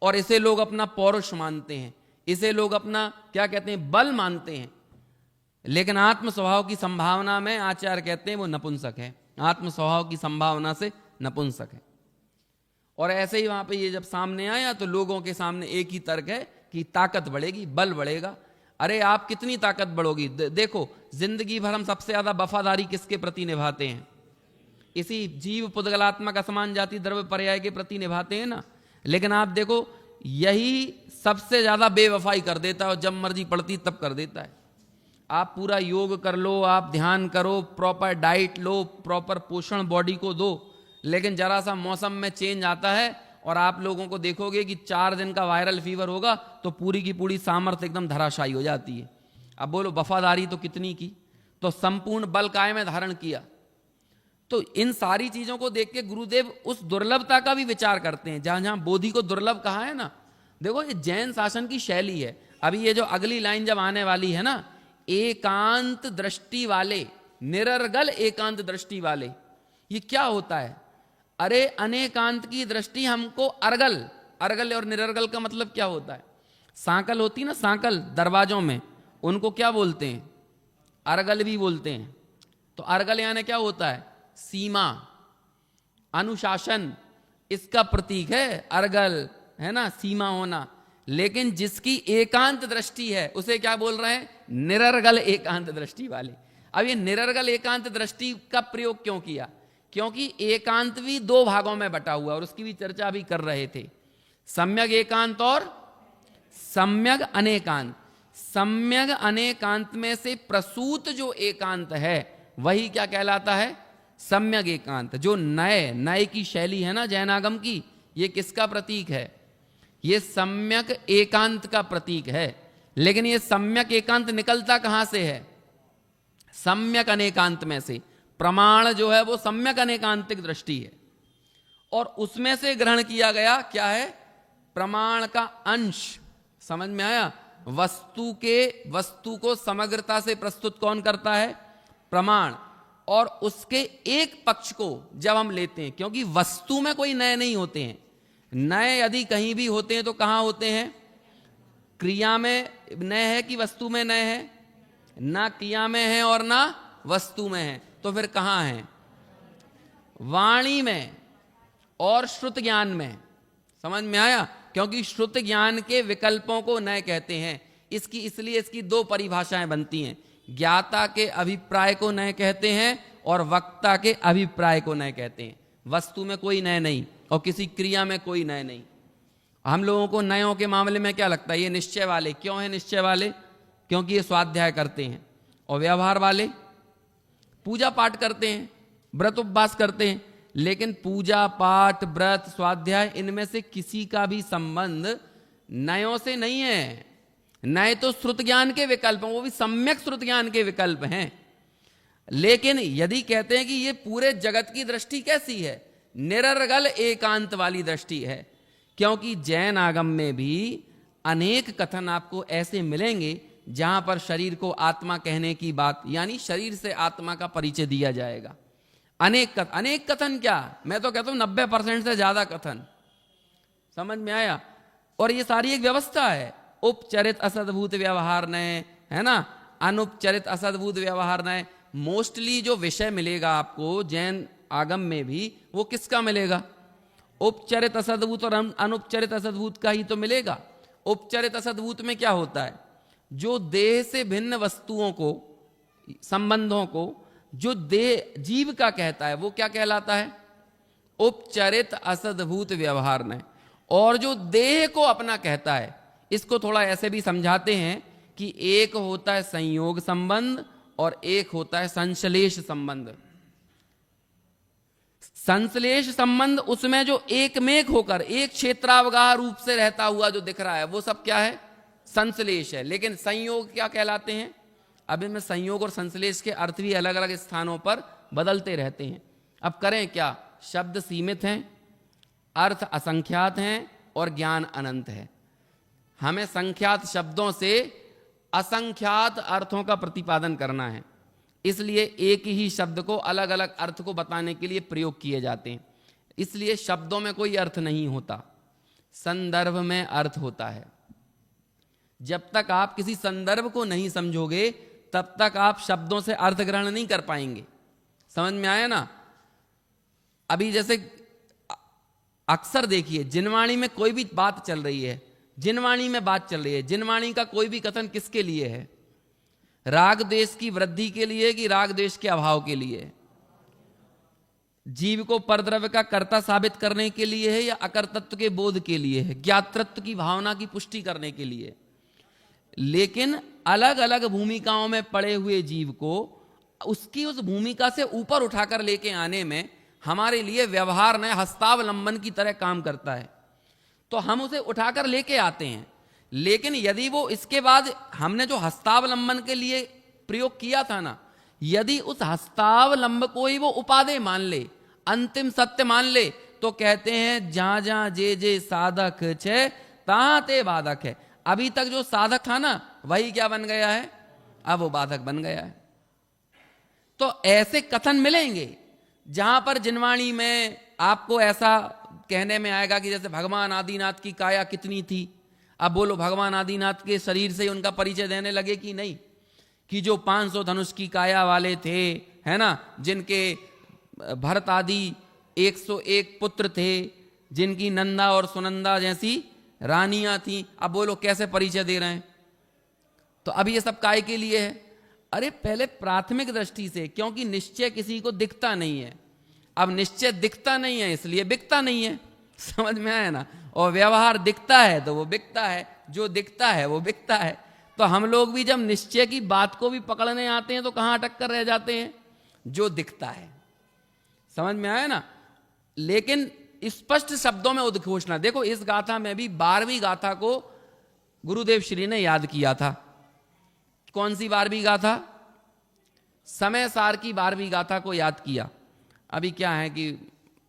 Speaker 3: और इसे लोग अपना पौरुष मानते हैं, इसे लोग अपना क्या कहते हैं, बल मानते हैं। लेकिन आत्म स्वभाव की संभावना में आचार्य कहते हैं वो नपुंसक है, आत्म स्वभाव की संभावना से नपुंसक है। और ऐसे ही वहां पे ये जब सामने आया तो लोगों के सामने एक ही तर्क है कि ताकत बढ़ेगी, बल बढ़ेगा। अरे आप कितनी ताकत बढ़ोगी? देखो जिंदगी भर हम सबसे ज्यादा वफादारी किसके प्रति निभाते हैं? इसी जीव पुद्गलात्मक असमान जाति द्रव्य पर्याय के प्रति निभाते हैं ना। लेकिन आप देखो यही सबसे ज्यादा बेवफाई कर देता है, और जब मर्जी पड़ती तब कर देता है। आप पूरा योग कर लो, आप ध्यान करो, प्रॉपर डाइट लो, प्रॉपर पोषण बॉडी को दो, लेकिन जरा सा मौसम में चेंज आता है और आप लोगों को देखोगे कि 4 दिन का वायरल फीवर होगा तो पूरी की पूरी सामर्थ्य एकदम धराशायी हो जाती है। अब बोलो वफादारी तो कितनी की, तो संपूर्ण बल काय में धारण किया। तो इन सारी चीजों को देख के गुरुदेव उस दुर्लभता का भी विचार करते हैं। जहां जहां बोधि को दुर्लभ कहा है ना, देखो ये जैन शासन की शैली है। अभी ये जो अगली लाइन जब आने वाली है ना, एकांत दृष्टि वाले, निरर्गल एकांत दृष्टि वाले, ये क्या होता है? अरे अनेकांत की दृष्टि हमको अर्गल, अर्गल और निरर्गल का मतलब क्या होता है? सांकल होती ना, सांकल दरवाजों में, उनको क्या बोलते हैं? अर्गल भी बोलते हैं। तो अर्गल यानी क्या होता है? सीमा, अनुशासन, इसका प्रतीक है अर्गल, है ना, सीमा होना। लेकिन जिसकी एकांत दृष्टि है उसे क्या बोल रहे हैं? निरर्गल एकांत दृष्टि वाले। अब ये निरर्गल एकांत दृष्टि का प्रयोग क्यों किया? क्योंकि एकांत भी 2 भागों में बटा हुआ, और उसकी भी चर्चा भी कर रहे थे, सम्यक एकांत और सम्यक अनेकांत। सम्यक अनेकांत में से प्रसूत जो एकांत है वही क्या कहलाता है? सम्यक एकांत। जो नए की शैली है ना जैनागम की, ये किसका प्रतीक है? ये सम्यक एकांत का प्रतीक है। लेकिन ये सम्यक एकांत निकलता कहां से है? सम्यक अनेकांत में से। प्रमाण जो है वो सम्यक अनेकांतिक दृष्टि है, और उसमें से ग्रहण किया गया क्या है? प्रमाण का अंश। समझ में आया? वस्तु को समग्रता से प्रस्तुत कौन करता है? प्रमाण। और उसके एक पक्ष को जब हम लेते हैं, क्योंकि वस्तु में कोई नए नहीं होते हैं, नए यदि कहीं भी होते हैं तो कहां होते हैं? क्रिया में नए है कि वस्तु में नए है? ना क्रिया में है और ना वस्तु में है, तो फिर कहां है? वाणी में और श्रुत ज्ञान में। समझ में आया? क्योंकि श्रुत ज्ञान के विकल्पों को नए कहते हैं। इसलिए इसकी दो परिभाषाएं बनती हैं। ज्ञाता के अभिप्राय को नए कहते हैं और वक्ता के अभिप्राय को नए कहते हैं। वस्तु में कोई नए नहीं और किसी क्रिया में कोई नए नहीं। हम लोगों को नयों के मामले में क्या लगता है? ये निश्चय वाले। क्यों है निश्चय वाले? क्योंकि ये स्वाध्याय करते हैं। और व्यवहार वाले पूजा पाठ करते हैं, व्रत उपवास करते हैं, लेकिन पूजा पाठ व्रत स्वाध्याय इनमें से किसी का भी संबंध नयों से नहीं है। नए तो श्रुत ज्ञान के विकल्प हैं, वो भी सम्यक श्रुत ज्ञान के विकल्प हैं। लेकिन यदि कहते हैं कि ये पूरे जगत की दृष्टि कैसी है? निरर्गल एकांत वाली दृष्टि है। क्योंकि जैन आगम में भी अनेक कथन आपको ऐसे मिलेंगे जहां पर शरीर को आत्मा कहने की बात, यानी शरीर से आत्मा का परिचय दिया जाएगा। अनेक कथन क्या, मैं तो कहता हूं 90% से ज्यादा कथन। समझ में आया? और ये सारी एक व्यवस्था है। उपचरित असद्भूत व्यवहार नए, है ना, अनुपचरित असद्भूत व्यवहार नए। मोस्टली जो विषय मिलेगा आपको जैन आगम में भी, वो किसका मिलेगा? उपचरित असद्भूत और अनुपचरित असद्भूत का ही तो मिलेगा। उपचरित असद्भूत में क्या होता है? जो देह से भिन्न वस्तुओं को, संबंधों को जो देह जीव का कहता है वो क्या कहलाता है? उपचरित असद्भूत व्यवहार नए। और जो देह को अपना कहता है, इसको थोड़ा ऐसे भी समझाते हैं कि एक होता है संयोग संबंध और एक होता है संश्लेष संबंध। संश्लेष संबंध उसमें जो एकमेक होकर एक क्षेत्रावगाह रूप से रहता हुआ जो दिख रहा है वो सब क्या है? संश्लेष है। लेकिन संयोग क्या कहलाते हैं? अब इनमें संयोग और संश्लेष के अर्थ भी अलग अलग स्थानों पर बदलते रहते हैं। अब करें क्या? शब्द सीमित हैं, अर्थ असंख्यात हैं और ज्ञान अनंत है। हमें संख्यात शब्दों से असंख्यात अर्थों का प्रतिपादन करना है। इसलिए एक ही शब्द को अलग अलग अर्थ को बताने के लिए प्रयोग किए जाते हैं। इसलिए शब्दों में कोई अर्थ नहीं होता, संदर्भ में अर्थ होता है। जब तक आप किसी संदर्भ को नहीं समझोगे तब तक आप शब्दों से अर्थ ग्रहण नहीं कर पाएंगे। समझ में आया ना? अभी जैसे अक्सर देखिए जिनवाणी में कोई भी बात चल रही है, जिनवाणी में बात चल रही है, जिनवाणी का कोई भी कथन किसके लिए है? राग देश की वृद्धि के लिए कि राग देश के अभाव के लिए? जीव को परद्रव्य का कर्ता साबित करने के लिए है या अकर्तत्व के बोध के लिए है? ज्ञातृत्व की भावना की पुष्टि करने के लिए। लेकिन अलग अलग भूमिकाओं में पड़े हुए जीव को उसकी उस भूमिका से ऊपर उठाकर लेके आने में हमारे लिए व्यवहार ने हस्तावलंबन की तरह काम करता है, तो हम उसे उठाकर लेके आते हैं। लेकिन यदि वो इसके बाद हमने जो हस्तावलंबन के लिए प्रयोग किया था ना, यदि उस हस्तावलंब को ही वो उपादेय मान ले, अंतिम सत्य मान ले, तो कहते हैं जहां जहां जे जे साधक छे तहां ते बाधक है। अभी तक जो साधक था ना वही क्या बन गया है? अब वो बाधक बन गया है। तो ऐसे कथन मिलेंगे जहां पर जिनवाणी में आपको ऐसा कहने में आएगा कि जैसे भगवान आदिनाथ की काया कितनी थी। अब बोलो भगवान आदिनाथ के शरीर से उनका परिचय देने लगे कि नहीं? कि जो 500 धनुष की काया वाले थे, है ना, जिनके भरत आदि 101 पुत्र थे, जिनकी नंदा और सुनंदा जैसी रानियां थी। अब बोलो कैसे परिचय दे रहे हैं? तो अब ये सब काय के लिए है? अरे पहले प्राथमिक दृष्टि से, क्योंकि निश्चय किसी को दिखता नहीं है। अब निश्चय दिखता नहीं है इसलिए बिकता नहीं है। समझ में आया ना? और व्यवहार दिखता है तो वो बिकता है, जो दिखता है वो बिकता है। तो तो हम लोग भी जब निश्चय की बात को भी पकड़ने आते हैं तो कहां अटक कर रह जाते हैं? जो दिखता है। समझ में आया ना? लेकिन स्पष्ट शब्दों में उद्घोषणा। देखो इस गाथा में भी 12वीं गाथा को गुरुदेव श्री ने याद किया था। कौन सी 12वीं गाथा? समय सार की 12वीं गाथा को याद किया। अभी क्या है कि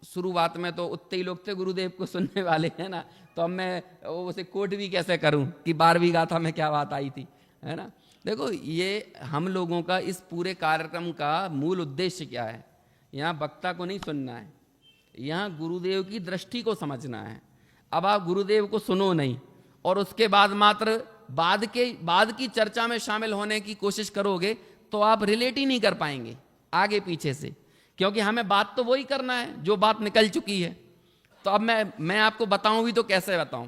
Speaker 3: शुरुआत में तो उतने ही लोग थे गुरुदेव को सुनने वाले, है ना, तो अब मैं उसे कोट भी कैसे करूं कि 12वीं गाथा में क्या बात आई थी, है ना। देखो ये हम लोगों का इस पूरे कार्यक्रम का मूल उद्देश्य क्या है? यहाँ वक्ता को नहीं सुनना है, यहाँ गुरुदेव की दृष्टि को समझना है। अब आप गुरुदेव को सुनो नहीं और उसके बाद मात्र बाद की चर्चा में शामिल होने की कोशिश करोगे तो आप रिलेट ही नहीं कर पाएंगे आगे पीछे से, क्योंकि हमें बात तो वही करना है जो बात निकल चुकी है। तो अब मैं आपको बताऊं भी तो कैसे बताऊं?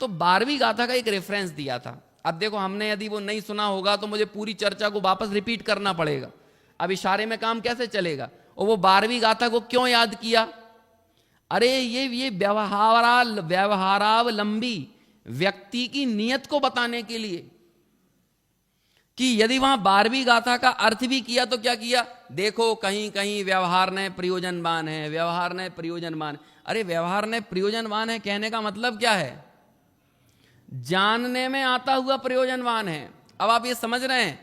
Speaker 3: तो 12वीं गाथा का एक रेफरेंस दिया था। अब देखो हमने यदि वो नहीं सुना होगा तो मुझे पूरी चर्चा को वापस रिपीट करना पड़ेगा। अब इशारे में काम कैसे चलेगा? और वो 12वीं गाथा को क्यों याद किया? अरे ये व्यवहारावलंबी व्यक्ति की नियत को बताने के लिए कि यदि वहां 12वीं गाथा का अर्थ भी किया तो क्या किया? देखो कहीं कहीं व्यवहार ने प्रयोजनवान है, व्यवहार ने प्रयोजनवान। अरे व्यवहार ने प्रयोजनवान है कहने का मतलब क्या है? जानने में आता हुआ प्रयोजनवान है। अब आप ये समझ रहे हैं,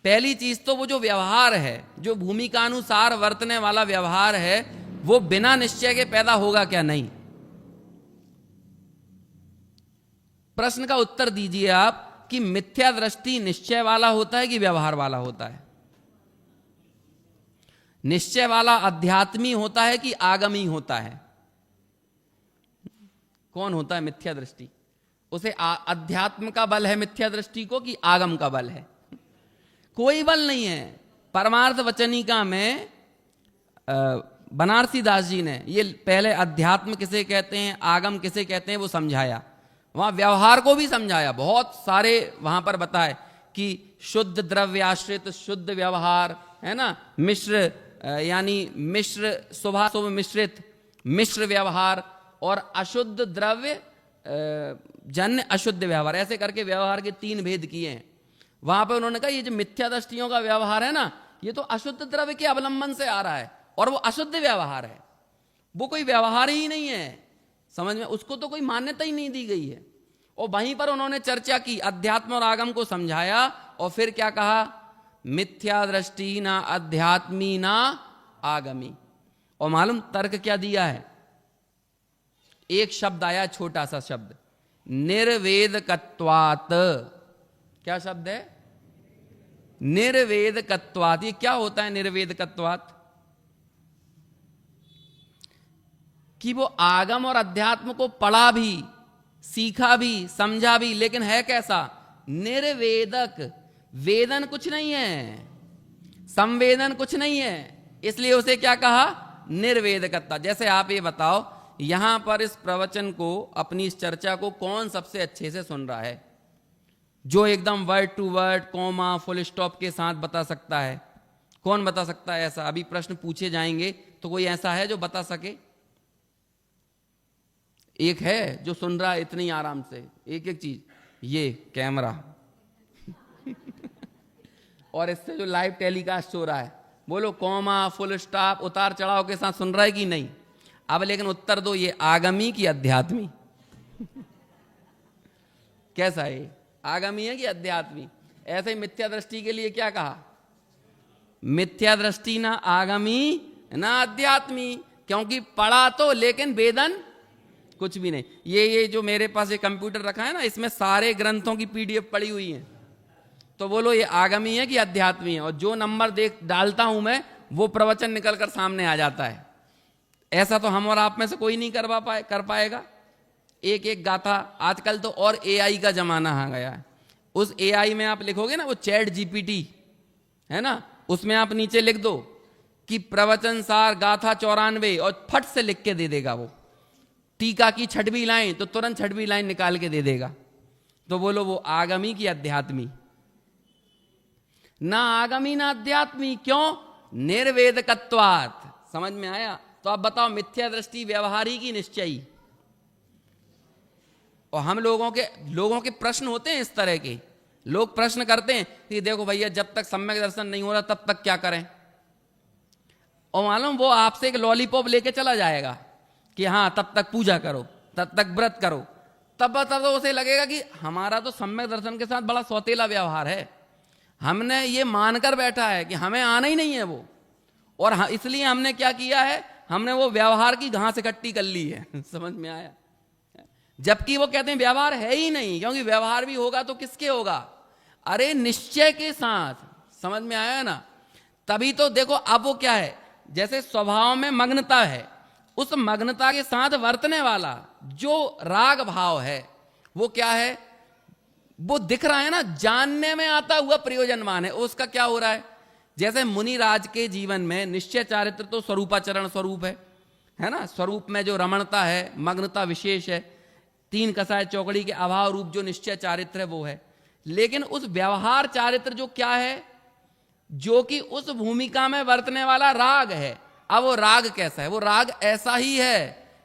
Speaker 3: पहली चीज तो वो जो व्यवहार है, जो भूमिका अनुसार वर्तने वाला व्यवहार है, वो बिना निश्चय के पैदा होगा क्या? नहीं। प्रश्न का उत्तर दीजिए आप कि मिथ्या दृष्टि निश्चय वाला होता है कि व्यवहार वाला होता है? निश्चय वाला अध्यात्मी होता है कि आगमी होता है? कौन होता है मिथ्या दृष्टि? उसे अध्यात्म का बल है मिथ्या दृष्टि को कि आगम का बल है? कोई बल नहीं है। परमार्थ वचनिका में बनारसी दास जी ने ये पहले अध्यात्म किसे कहते हैं, आगम किसे कहते हैं, वो समझाया। वहां व्यवहार को भी समझाया, बहुत सारे वहां पर बताए कि शुद्ध द्रव्याश्रित शुद्ध व्यवहार, है ना, मिश्र यानी मिश्र शुभाशुभ मिश्रित मिश्र व्यवहार, और अशुद्ध द्रव्य जन्य अशुद्ध व्यवहार, ऐसे करके व्यवहार के 3 भेद किए हैं। वहां पर उन्होंने कहा ये जो मिथ्या दृष्टियों का व्यवहार है ना, ये तो अशुद्ध द्रव्य के अवलंबन से आ रहा है और वो अशुद्ध व्यवहार है, वो कोई व्यवहार ही नहीं है। समझ में? उसको तो कोई मान्यता ही नहीं दी गई है। और वहीं पर उन्होंने चर्चा की, अध्यात्म और आगम को समझाया और फिर क्या कहा? मिथ्या दृष्टि ना अध्यात्मी ना आगमी। और मालूम तर्क क्या दिया है? एक शब्द आया, छोटा सा शब्द, निर्वेदकत्वात्। क्या शब्द है? निर्वेदकत्वात्। ये क्या होता है निर्वेदकत्वात्? कि वो आगम और अध्यात्म को पढ़ा भी, सीखा भी, समझा भी, लेकिन है कैसा? निर्वेदक। वेदन कुछ नहीं है, संवेदन कुछ नहीं है, इसलिए उसे क्या कहा? निर्वेदकत्ता। जैसे आप ये बताओ, यहां पर इस प्रवचन को, अपनी इस चर्चा को कौन सबसे अच्छे से सुन रहा है? जो एकदम word to word, comma, full stop के साथ बता सकता है? कौन बता सकता है ऐसा? अभी प्रश्न पूछे जाएंगे तो कोई ऐसा है जो बता सके? एक है जो सुन रहा है इतनी आराम से, एक एक चीज, ये कैमरा और इससे जो लाइव टेलीकास्ट हो रहा है, बोलो कॉमा, फुल स्टॉप, उतार चढ़ाव के साथ सुन रहा है कि नहीं? अब लेकिन उत्तर दो, ये आगमी की अध्यात्मी? कैसा है? आगमी है कि अध्यात्मी? ऐसे ही मिथ्या दृष्टि के लिए क्या कहा? मिथ्या दृष्टि ना आगमी ना अध्यात्मी, क्योंकि पढ़ा तो लेकिन वेदन कुछ भी नहीं। ये जो मेरे पास ये कंप्यूटर रखा है ना, इसमें सारे ग्रंथों की पीडीएफ पड़ी हुई है। तो बोलो ये आगमी है कि अध्यात्मी है? और जो नंबर डालता हूं मैं, वो प्रवचन निकल कर सामने आ जाता है। ऐसा तो हम और आप में से कोई नहीं कर पाएगा। एक एक गाथा। आजकल तो और एआई का जमाना आ गया है। उस एआई में आप लिखोगे ना, वो चैट जीपीटी है ना, उसमें आप नीचे लिख दो कि प्रवचन सार गाथा 94 और फट से लिख के दे देगा। वो टीका की 6वीं लाइन तो तुरंत 6वीं लाइन निकाल के दे देगा। तो बोलो वो आगमी की अध्यात्मी? ना आगमी ना अध्यात्मी। क्यों? निर्वेदकत्वात्। समझ में आया? तो अब बताओ, मिथ्या दृष्टि व्यवहारी की निश्चयी? और हम लोगों के प्रश्न होते हैं इस तरह के लोग प्रश्न करते हैं कि देखो भैया, जब तक सम्यक दर्शन नहीं हो रहा तब तक क्या करें, और मालूम वो आपसे एक लॉलीपॉप लेके चला जाएगा कि हाँ तब तक पूजा करो, तब तक व्रत करो, तब तो उसे लगेगा कि हमारा तो सम्यक दर्शन के साथ बड़ा सौतेला व्यवहार है, हमने ये मानकर बैठा है कि हमें आना ही नहीं है वो, और इसलिए हमने क्या किया है, हमने वो व्यवहार की घास इकट्ठी कर ली है। समझ में आया? जबकि वो कहते हैं व्यवहार है ही नहीं, क्योंकि व्यवहार भी होगा तो किसके होगा, अरे निश्चय के साथ। समझ में आया ना? तभी तो देखो अब वो क्या है, जैसे स्वभाव में मग्नता है, उस मग्नता के साथ वर्तने वाला जो राग भाव है वो क्या है, वो दिख रहा है ना, जानने में आता हुआ प्रयोजनमान है। उसका क्या हो रहा है, जैसे मुनि राज के जीवन में निश्चय चारित्र तो स्वरूपाचरण स्वरूप है ना, स्वरूप में जो रमणता है, मग्नता विशेष है, तीन कसाय चौकड़ी के अभाव रूप जो निश्चय चारित्र है वो है। लेकिन उस व्यवहार चारित्र जो क्या है, जो कि उस भूमिका में वर्तने वाला राग है। अब वो राग कैसा है, वो राग ऐसा ही है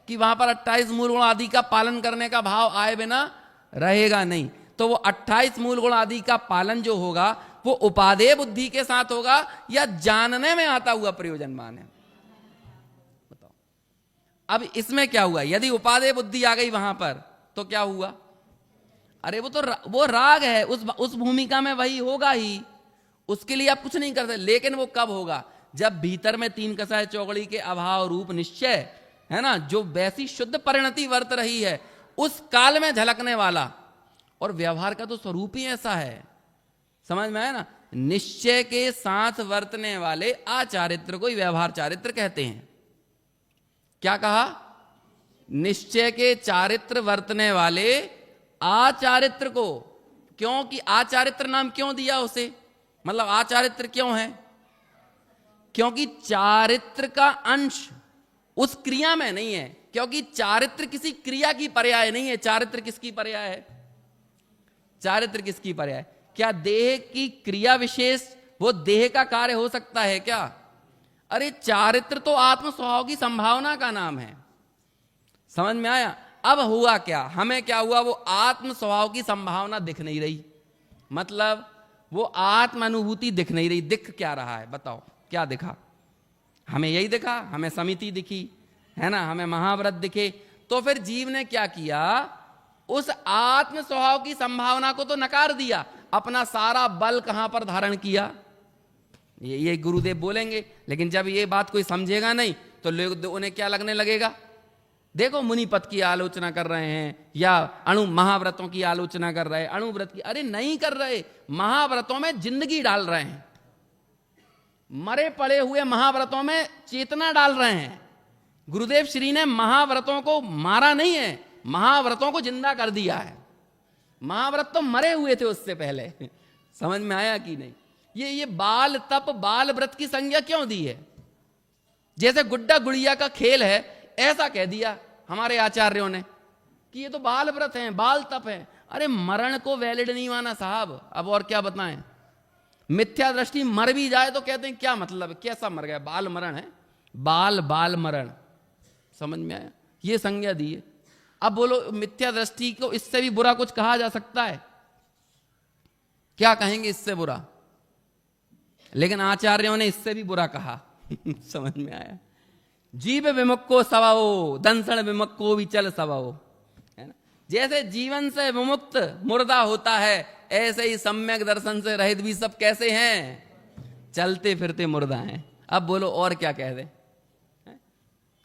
Speaker 3: कि वहां पर 28 मूल गुण आदि का पालन करने का भाव आए बिना रहेगा नहीं। तो वो 28 मूल गुण आदि का पालन जो होगा वो उपादेय बुद्धि के साथ होगा या जानने में आता हुआ प्रयोजनमान है, बताओ। अब इसमें क्या हुआ, यदि उपादेय बुद्धि आ गई वहां पर तो क्या हुआ, अरे वो राग है, उस भूमिका में वही होगा ही, उसके लिए आप कुछ नहीं करते। लेकिन वो कब होगा, जब भीतर में तीन कसाय चौकड़ी के अभाव रूप निश्चय है ना, जो वैसी शुद्ध परिणति वर्त रही है उस काल में झलकने वाला। और व्यवहार का तो स्वरूप ही ऐसा है, समझ में आया ना, निश्चय के साथ वर्तने वाले आचारित्र को ही व्यवहार चारित्र कहते हैं। क्या कहा, निश्चय के चारित्र वर्तने वाले आचारित्र को। क्योंकि आचारित्र नाम क्यों दिया उसे, मतलब आचारित्र क्यों है, क्योंकि चारित्र का अंश उस क्रिया में नहीं है, क्योंकि चारित्र किसी क्रिया की पर्याय नहीं है। चारित्र किसकी पर्याय है, चारित्र किसकी पर्याय, क्या देह की क्रिया विशेष वो देह का कार्य हो सकता है क्या, अरे चारित्र तो आत्म स्वभाव की संभावना का नाम है। समझ में आया? अब हुआ क्या, हमें क्या हुआ, वो आत्म स्वभाव की संभावना दिख नहीं रही, मतलब वो आत्म अनुभूति दिख नहीं रही। दिख क्या रहा है बताओ, क्या दिखा, हमें यही दिखा, हमें समिति दिखी है ना, हमें महाव्रत दिखे। तो फिर जीव ने क्या किया, उस आत्म स्वभाव की संभावना को तो नकार दिया, अपना सारा बल कहां पर धारण किया, ये गुरुदेव बोलेंगे। लेकिन जब ये बात कोई समझेगा नहीं तो लोग उन्हें क्या लगने लगेगा, देखो मुनिपद की आलोचना कर रहे हैं या अणु महाव्रतों की आलोचना कर रहे हैं, अणुव्रत की, अरे नहीं कर रहे, महाव्रतों में जिंदगी डाल रहे हैं, मरे पड़े हुए महाव्रतों में चेतना डाल रहे हैं। गुरुदेव श्री ने महाव्रतों को मारा नहीं है, महाव्रतों को जिंदा कर दिया है। महाव्रत तो मरे हुए थे उससे पहले। समझ में आया कि नहीं? ये बाल तप बाल व्रत की संज्ञा क्यों दी है, जैसे गुड्डा गुड़िया का खेल है ऐसा कह दिया हमारे आचार्यों ने कि ये तो बाल व्रत हैं, बाल तप है। अरे मरण को वैलिड नहीं माना साहब, अब और क्या बताएं। मिथ्या दृष्टि मर भी जाए तो कहते हैं क्या मतलब, कैसा मर गया, बाल मरण है, बाल मरण। समझ में आया? ये संज्ञा दी है। अब बोलो मिथ्या दृष्टि को इससे भी बुरा कुछ कहा जा सकता है, क्या कहेंगे इससे बुरा, लेकिन आचार्यों ने इससे भी बुरा कहा। समझ में आया? जीव विमुक्को सवाओ दंसण विमुक्को भी चल सवाओ, है ना। जैसे जीवन से विमुक्त मुर्दा होता है, ऐसे ही सम्यक दर्शन से रहित भी सब कैसे हैं, चलते फिरते मुर्दा हैं। अब बोलो और क्या कह दे,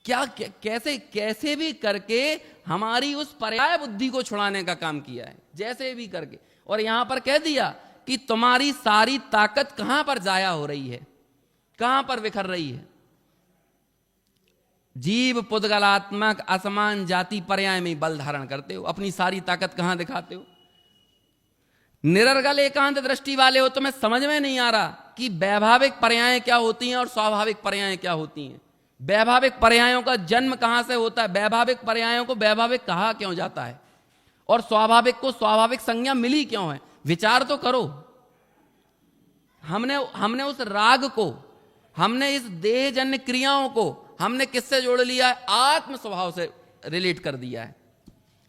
Speaker 3: क्या कैसे भी करके हमारी उस पर्याय बुद्धि को छुड़ाने का काम किया है, जैसे भी करके। और यहां पर कह दिया कि तुम्हारी सारी ताकत कहां पर जाया हो रही है, कहां पर बिखर रही है। जीव पुद्गलात्मक असमान जाति पर्याय में बल धारण करते हो, अपनी सारी ताकत कहां दिखाते हो। निरर्गल एकांत दृष्टि वाले हो, तुम्हें समझ में नहीं आ रहा कि वैभाविक पर्याय क्या होती हैं और स्वाभाविक पर्याय क्या होती हैं। वैभाविक पर्यायों का जन्म कहां से होता है, वैभाविक पर्यायों को वैभाविक कहा क्यों जाता है, और स्वाभाविक को स्वाभाविक संज्ञा मिली क्यों है। विचार तो करो। हमने उस राग को, हमने इस देहजन्य क्रियाओं को हमने किससे जोड़ लिया है, आत्म स्वभाव से रिलेट कर दिया है।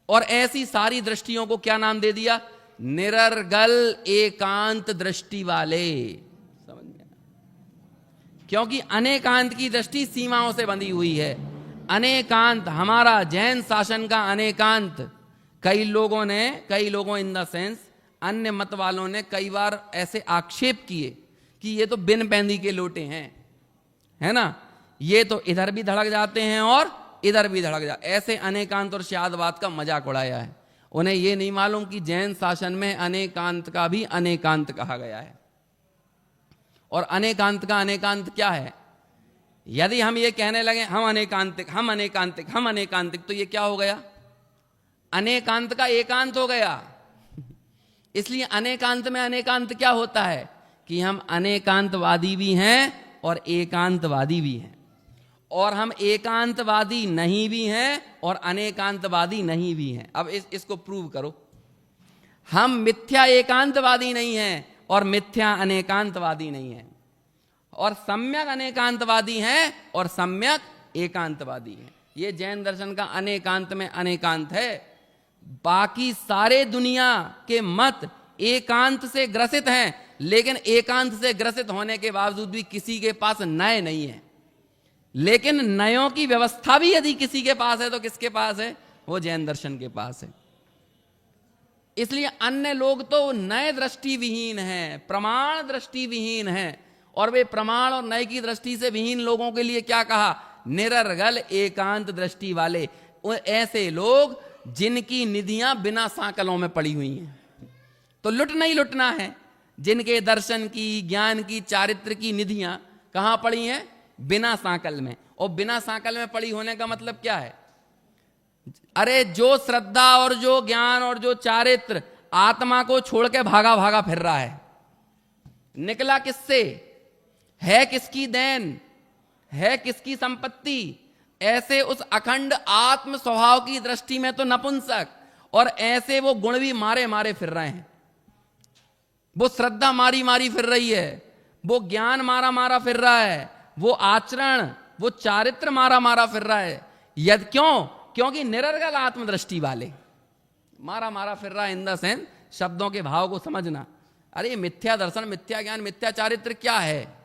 Speaker 3: और ऐसी सारी दृष्टियों को क्या नाम दे दिया, निरर्गल एकांत दृष्टि वाले। समझ में? क्योंकि अनेकांत की दृष्टि सीमाओं से बंधी हुई है। अनेकांत, हमारा जैन शासन का अनेकांत, कई लोगों इन द सेंस अन्य मत वालों ने कई बार ऐसे आक्षेप किए कि ये तो बिन पैंदी के लोटे हैं, है ना, ये तो इधर भी धड़क जाते हैं और इधर भी धड़क जाते, ऐसे अनेकांत और शादवाद का मजाक उड़ाया है। उन्हें ये नहीं मालूम कि जैन शासन में अनेकांत का भी अनेकांत कहा गया है। और अनेकांत का अनेकांत क्या है? यदि हम ये कहने लगे हम अनेकांतिक, हम अनेकांतिक, हम अनेकांतिक, तो ये क्या हो गया? अनेकांत का एकांत हो गया। इसलिए अनेकांत में अनेकांत क्या होता है कि हम अनेकांतवादी भी हैं और एकांतवादी भी हैं, और हम एकांतवादी नहीं भी हैं और अनेकांतवादी नहीं भी हैं। अब इसको प्रूव करो। हम मिथ्या एकांतवादी नहीं हैं और मिथ्या अनेकांतवादी नहीं हैं, और सम्यक अनेकांतवादी हैं और सम्यक एकांतवादी हैं। ये जैन दर्शन का अनेकांत में अनेकांत है। बाकी सारे दुनिया के मत एकांत से ग्रसित हैं, लेकिन एकांत से ग्रसित होने के बावजूद भी किसी के पास नय नहीं है। लेकिन नयों की व्यवस्था भी यदि किसी के पास है तो किसके पास है? वो जैन दर्शन के पास है। इसलिए अन्य लोग तो नए दृष्टि विहीन हैं, प्रमाण दृष्टि विहीन हैं, और वे प्रमाण और नय की दृष्टि से विहीन लोगों के लिए क्या कहा? निरर्गल एकांत दृष्टि वाले। ऐसे लोग जिनकी निधियां बिना सांकलों में पड़ी हुई हैं। तो लुटना है। जिनके दर्शन की, ज्ञान की, चारित्र की निधियां कहां पड़ी हैं? बिना सांकल में। और बिना सांकल में पड़ी होने का मतलब क्या है? अरे जो श्रद्धा और जो ज्ञान और जो चारित्र आत्मा को छोड़ के भागा भागा फिर रहा है, निकला किससे? है किसकी देन? है किसकी संपत्ति? ऐसे उस अखंड आत्म स्वभाव की दृष्टि में तो नपुंसक, और ऐसे वो गुण भी मारे मारे फिर रहे हैं। वो श्रद्धा मारी मारी फिर रही है, वो ज्ञान मारा मारा फिर रहा है, वो आचरण, वो चारित्र मारा मारा फिर रहा है। यदि क्योंकि निरर्गल आत्मदृष्टि वाले मारा मारा फिर रहा है। इन द सेंस शब्दों के भाव को समझना। अरे मिथ्या दर्शन, मिथ्या ज्ञान, मिथ्या चारित्र क्या है?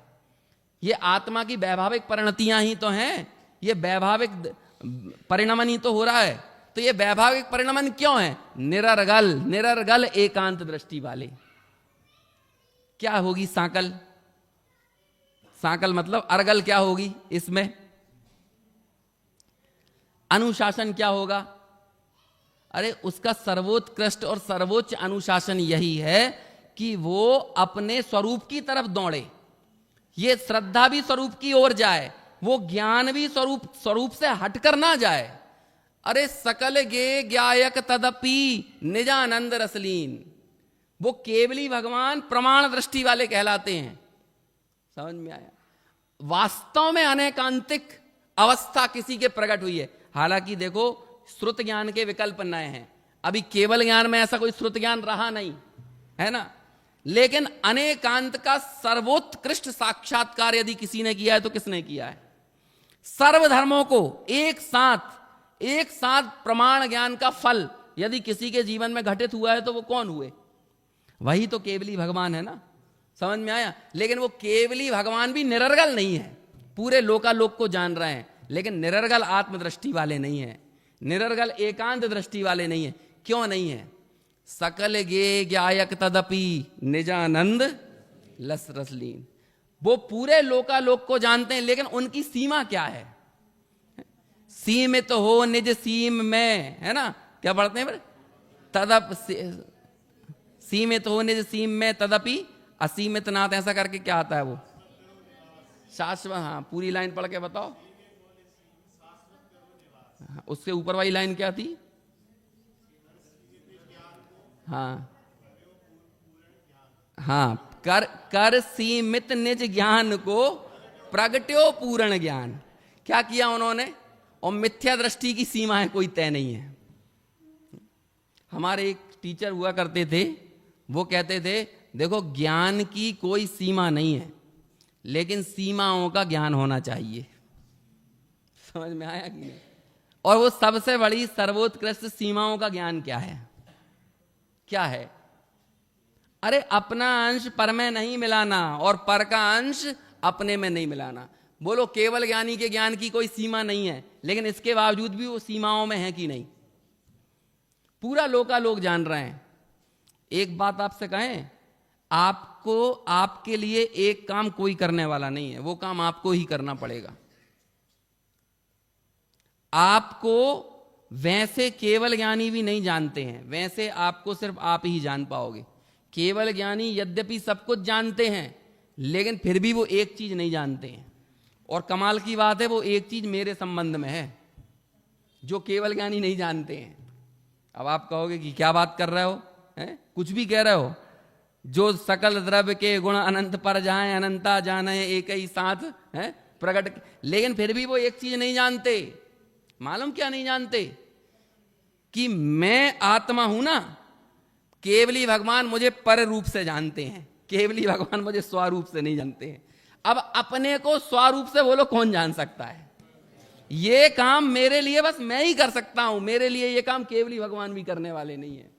Speaker 3: ये आत्मा की वैभाविक परिणतियां ही तो हैं। ये वैभाविक परिणमन ही तो हो रहा है। तो ये वैभाविक परिणमन क्यों है? निरर्गल एकांत दृष्टि वाले। क्या होगी सांकल? सांकल मतलब अर्गल क्या होगी इसमें? अनुशासन क्या होगा? अरे उसका सर्वोत्कृष्ट और सर्वोच्च अनुशासन यही है कि वो अपने स्वरूप की तरफ दौड़े। ये श्रद्धा भी स्वरूप की ओर जाए, वो ज्ञान भी स्वरूप से हटकर ना जाए। अरे सकल गे ज्ञायक तदपि निजानंद रसलीन। वो केवली भगवान प्रमाण दृष्टि वाले कहलाते हैं। समझ में आया? वास्तव में अनेकांतिक अवस्था किसी के प्रकट हुई है। हालांकि देखो श्रुत ज्ञान के विकल्प नए हैं, अभी केवल ज्ञान में ऐसा कोई श्रुत ज्ञान रहा नहीं है ना। लेकिन अनेकांत का सर्वोत्कृष्ट साक्षात्कार यदि किसी ने किया है तो किसने किया है? सर्वधर्मों को एक साथ प्रमाण ज्ञान का फल यदि किसी के जीवन में घटित हुआ है तो वो कौन हुए? वही तो केवली भगवान है ना। समझ में आया? लेकिन वो केवली भगवान भी निरर्गल नहीं है, पूरे लोकालोक को जान रहे हैं, लेकिन निरर्गल आत्मदृष्टि वाले नहीं है, निरर्गल एकांत दृष्टि वाले नहीं है। क्यों नहीं है? सकल गे ज्ञायक तदपि निजानंद रसलीन। वो पूरे लोकालोक को जानते हैं, लेकिन उनकी सीमा क्या है? सीमित हो निज सीम में, है ना? क्या पढ़ते हैं? तदप सीमित हो निज सीम में तदपि असीमित नाथ, ऐसा करके क्या आता है वो? शाश्वत। हाँ, पूरी लाइन पढ़ के बताओ। उससे ऊपर वाली लाइन क्या थी? हाँ हाँ, कर सीमित निज ज्ञान को प्रगट्यो पूर्ण ज्ञान। क्या किया उन्होंने? और मिथ्या दृष्टि की सीमा है कोई तय नहीं है। हमारे एक टीचर हुआ करते थे, वो कहते थे देखो ज्ञान की कोई सीमा नहीं है, लेकिन सीमाओं का ज्ञान होना चाहिए। समझ में आया कि नहीं? और वो सबसे बड़ी सर्वोत्कृष्ट सीमाओं का ज्ञान क्या है? क्या है? अरे अपना अंश पर में नहीं मिलाना और पर का अंश अपने में नहीं मिलाना। बोलो केवल ज्ञानी के ज्ञान की कोई सीमा नहीं है, लेकिन इसके बावजूद भी वो सीमाओं में है कि नहीं? पूरा लोकालोक जान रहे हैं। एक बात आपसे कहें, आपको आपके लिए एक काम कोई करने वाला नहीं है, वो काम आपको ही करना पड़ेगा। आपको वैसे केवल ज्ञानी भी नहीं जानते हैं, वैसे आपको सिर्फ आप ही जान पाओगे। केवल ज्ञानी यद्यपि सब कुछ जानते हैं, लेकिन फिर भी वो एक चीज नहीं जानते हैं। और कमाल की बात है, वो एक चीज मेरे संबंध में है जो केवल ज्ञानी नहीं जानते हैं। अब आप कहोगे कि क्या बात कर रहे हो, हैं? कुछ भी कह रहे हो। जो सकल द्रव्य के गुण अनंत पर जाए, अनंता जाने एक ही साथ है प्रकट, लेकिन फिर भी वो एक चीज नहीं जानते। मालूम क्या नहीं जानते? कि मैं आत्मा हूं ना, केवली भगवान मुझे पर रूप से जानते हैं, केवली भगवान मुझे स्वरूप से नहीं जानते हैं। अब अपने को स्वरूप से बोलो कौन जान सकता है? ये काम मेरे लिए बस मैं ही कर सकता हूं, मेरे लिए ये काम केवली भगवान भी करने वाले नहीं है।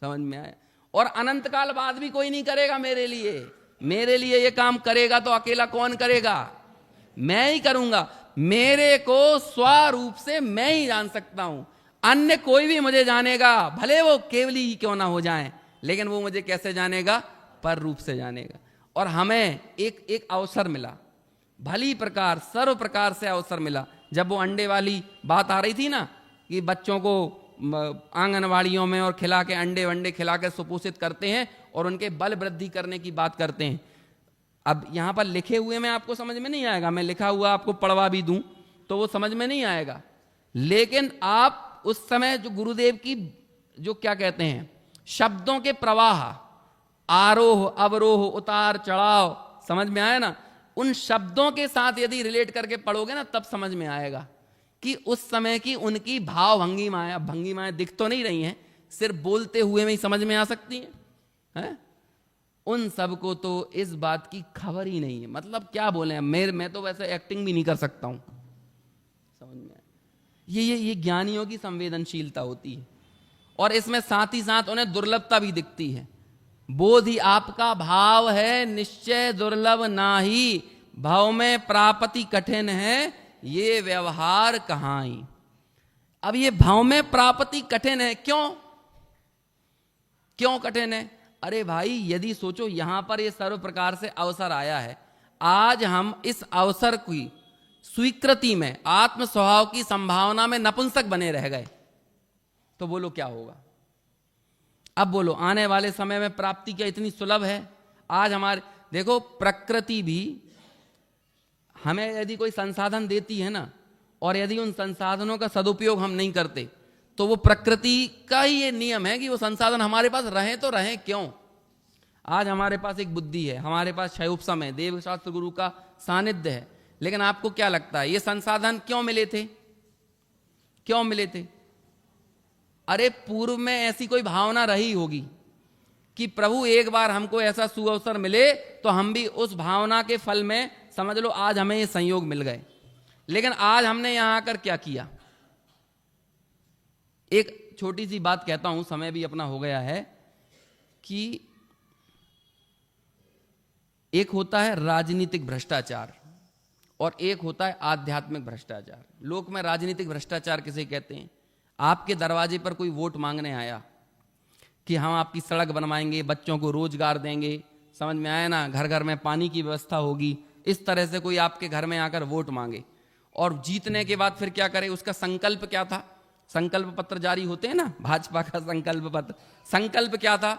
Speaker 3: समझ में आया? और अनंत काल बाद भी कोई नहीं करेगा मेरे लिए। मेरे लिए ये काम करेगा तो अकेला कौन करेगा? मैं ही करूंगा। मेरे को स्वरूप से मैं ही जान सकता हूं, अन्य कोई भी मुझे जानेगा, भले वो केवली ही क्यों ना हो जाए, लेकिन वो मुझे कैसे जानेगा? पर रूप से जानेगा। और हमें एक अवसर मिला, भली प्रकार सर्व प्रकार से अवसर मिला। जब वो अंडे वाली बात आ रही थी ना, कि बच्चों को आंगनवाड़ियों में और खिला के अंडे वंडे खिला के सुपोषित करते हैं और उनके बल वृद्धि करने की बात करते हैं। अब यहां पर लिखे हुए में आपको समझ में नहीं आएगा, मैं लिखा हुआ आपको पढ़वा भी दूं तो वो समझ में नहीं आएगा। लेकिन आप उस समय जो गुरुदेव की जो क्या कहते हैं शब्दों के प्रवाह, आरोह अवरोह उतार चढ़ाव, समझ में आया ना? उन शब्दों के साथ यदि रिलेट करके पढ़ोगे ना, तब समझ में आएगा कि उस समय की उनकी भाव भंगिमाएं दिख तो नहीं रही हैं, सिर्फ बोलते हुए में ही समझ में आ सकती हैं। उन सबको तो इस बात की खबर ही नहीं है। मतलब क्या बोले, मैं तो वैसे एक्टिंग भी नहीं कर सकता हूं। समझ में आया? ये ज्ञानियों की संवेदनशीलता होती है, और इसमें साथ ही साथ उन्हें दुर्लभता भी दिखती है। बोध ही आपका भाव है, निश्चय दुर्लभ नाही, भाव में प्राप्ति कठिन है, ये व्यवहार कहां। अब ये भाव में प्राप्ति कठिन है, क्यों कठिन है? अरे भाई, यदि सोचो यहां पर ये सर्व प्रकार से अवसर आया है, आज हम इस अवसर की स्वीकृति में, आत्म स्वभाव की संभावना में नपुंसक बने रह गए, तो बोलो क्या होगा? अब बोलो आने वाले समय में प्राप्ति क्या इतनी सुलभ है? आज हमारे देखो, प्रकृति भी हमें यदि कोई संसाधन देती है ना, और यदि उन संसाधनों का सदुपयोग हम नहीं करते, तो वो प्रकृति का ही ये नियम है कि वो संसाधन हमारे पास रहे तो रहे क्यों। आज हमारे पास एक बुद्धि है, हमारे पास क्षयोपशम है, देव शास्त्र गुरु का सानिध्य है, लेकिन आपको क्या लगता है ये संसाधन क्यों मिले थे? अरे पूर्व में ऐसी कोई भावना रही होगी कि प्रभु एक बार हमको ऐसा सुअवसर मिले तो हम भी उस भावना के फल में, समझ लो आज हमें ये संयोग मिल गए। लेकिन आज हमने यहां आकर क्या किया? एक छोटी सी बात कहता हूं, समय भी अपना हो गया है, कि एक होता है राजनीतिक भ्रष्टाचार और एक होता है आध्यात्मिक भ्रष्टाचार। लोक में राजनीतिक भ्रष्टाचार किसे कहते हैं? आपके दरवाजे पर कोई वोट मांगने आया कि हम आपकी सड़क बनवाएंगे, बच्चों को रोजगार देंगे, समझ में आया ना, घर घर में पानी की व्यवस्था होगी, इस तरह से कोई आपके घर में आकर वोट मांगे, और जीतने के बाद फिर क्या करे? उसका संकल्प क्या था? संकल्प पत्र जारी होते हैं ना, भाजपा का संकल्प पत्र। संकल्प क्या था?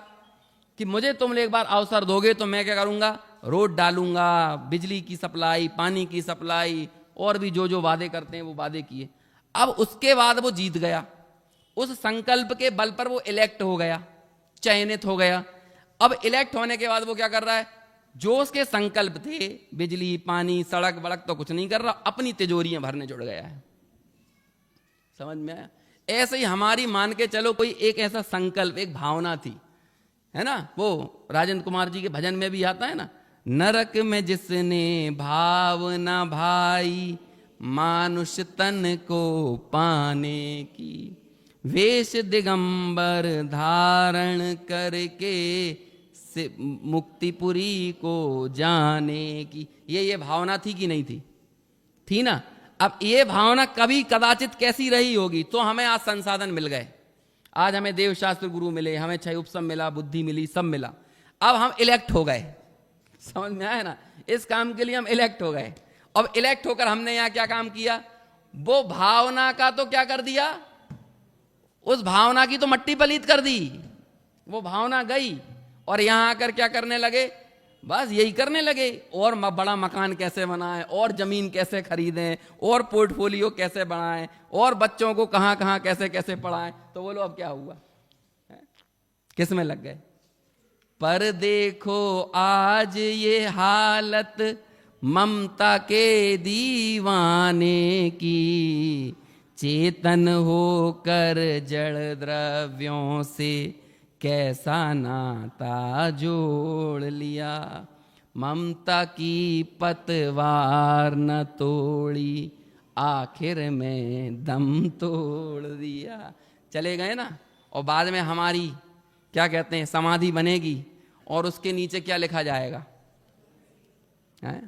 Speaker 3: कि मुझे तुम एक बार अवसर दोगे तो मैं क्या करूंगा? रोड डालूंगा, बिजली की सप्लाई, पानी की सप्लाई, और भी जो जो वादे करते हैं वो वादे किए। अब उसके बाद वो जीत गया, उस संकल्प के बल पर वो इलेक्ट हो गया, चयनित हो गया। अब इलेक्ट होने के बाद वो क्या कर रहा है? जो उसके संकल्प थे, बिजली पानी सड़क वड़क तो कुछ नहीं कर रहा, अपनी तिजोरियां भरने जुड़ गया है। समझ में आया? ऐसे ही हमारी मान के चलो कोई एक ऐसा संकल्प, एक भावना थी, है ना? वो राजेंद्र कुमार जी के भजन में भी आता है ना, नरक में जिसने भावना भाई, मानुष तन को पाने की। वेश दिगंबर धारण करके से मुक्तिपुरी को जाने की। ये भावना थी कि नहीं थी? थी ना। अब ये भावना कभी कदाचित कैसी रही होगी, तो हमें आज संसाधन मिल गए, आज हमें देवशास्त्र गुरु मिले, हमें क्षय उपशम मिला, बुद्धि मिली, सब मिला, अब हम इलेक्ट हो गए। समझ में आया ना? इस काम के लिए हम इलेक्ट हो गए। अब इलेक्ट होकर हमने यहां क्या काम किया? वो भावना का तो क्या कर दिया, उस भावना की तो मट्टी पलीत कर दी। वो भावना गई और यहां आकर क्या करने लगे? बस यही करने लगे, और बड़ा मकान कैसे बनाएं, और जमीन कैसे खरीदें, और पोर्टफोलियो कैसे बढ़ाएं, और बच्चों को कहां कहां कैसे कैसे पढ़ाएं। तो बोलो अब क्या हुआ? किस में लग गए? पर देखो आज ये हालत ममता के दीवाने की, चेतन होकर जड़ द्रव्यों से कैसा नाता जोड़ लिया। ममता की पतवार न तोड़ी, आखिर में दम तोड़ दिया। चले गए ना। और बाद में हमारी क्या कहते हैं, समाधि बनेगी, और उसके नीचे क्या लिखा जाएगा? है?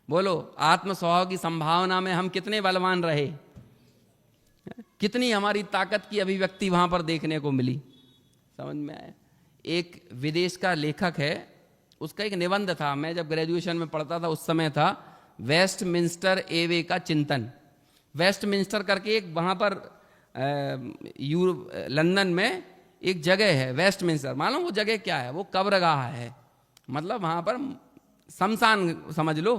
Speaker 3: बोलो, आत्म स्वभाव की संभावना में हम कितने बलवान रहे, कितनी हमारी ताकत की अभिव्यक्ति वहां पर देखने को मिली। समझ में आया? एक विदेश का लेखक है, उसका एक निबंध था, मैं जब ग्रेजुएशन में पढ़ता था उस समय था, वेस्टमिंस्टर एवे का चिंतन। वेस्टमिंस्टर करके एक वहां पर लंदन में एक जगह है वेस्टमिंस्टर। मालूम वो जगह क्या है? वो कब्रगाह है, मतलब वहां पर शमशान समझ लो,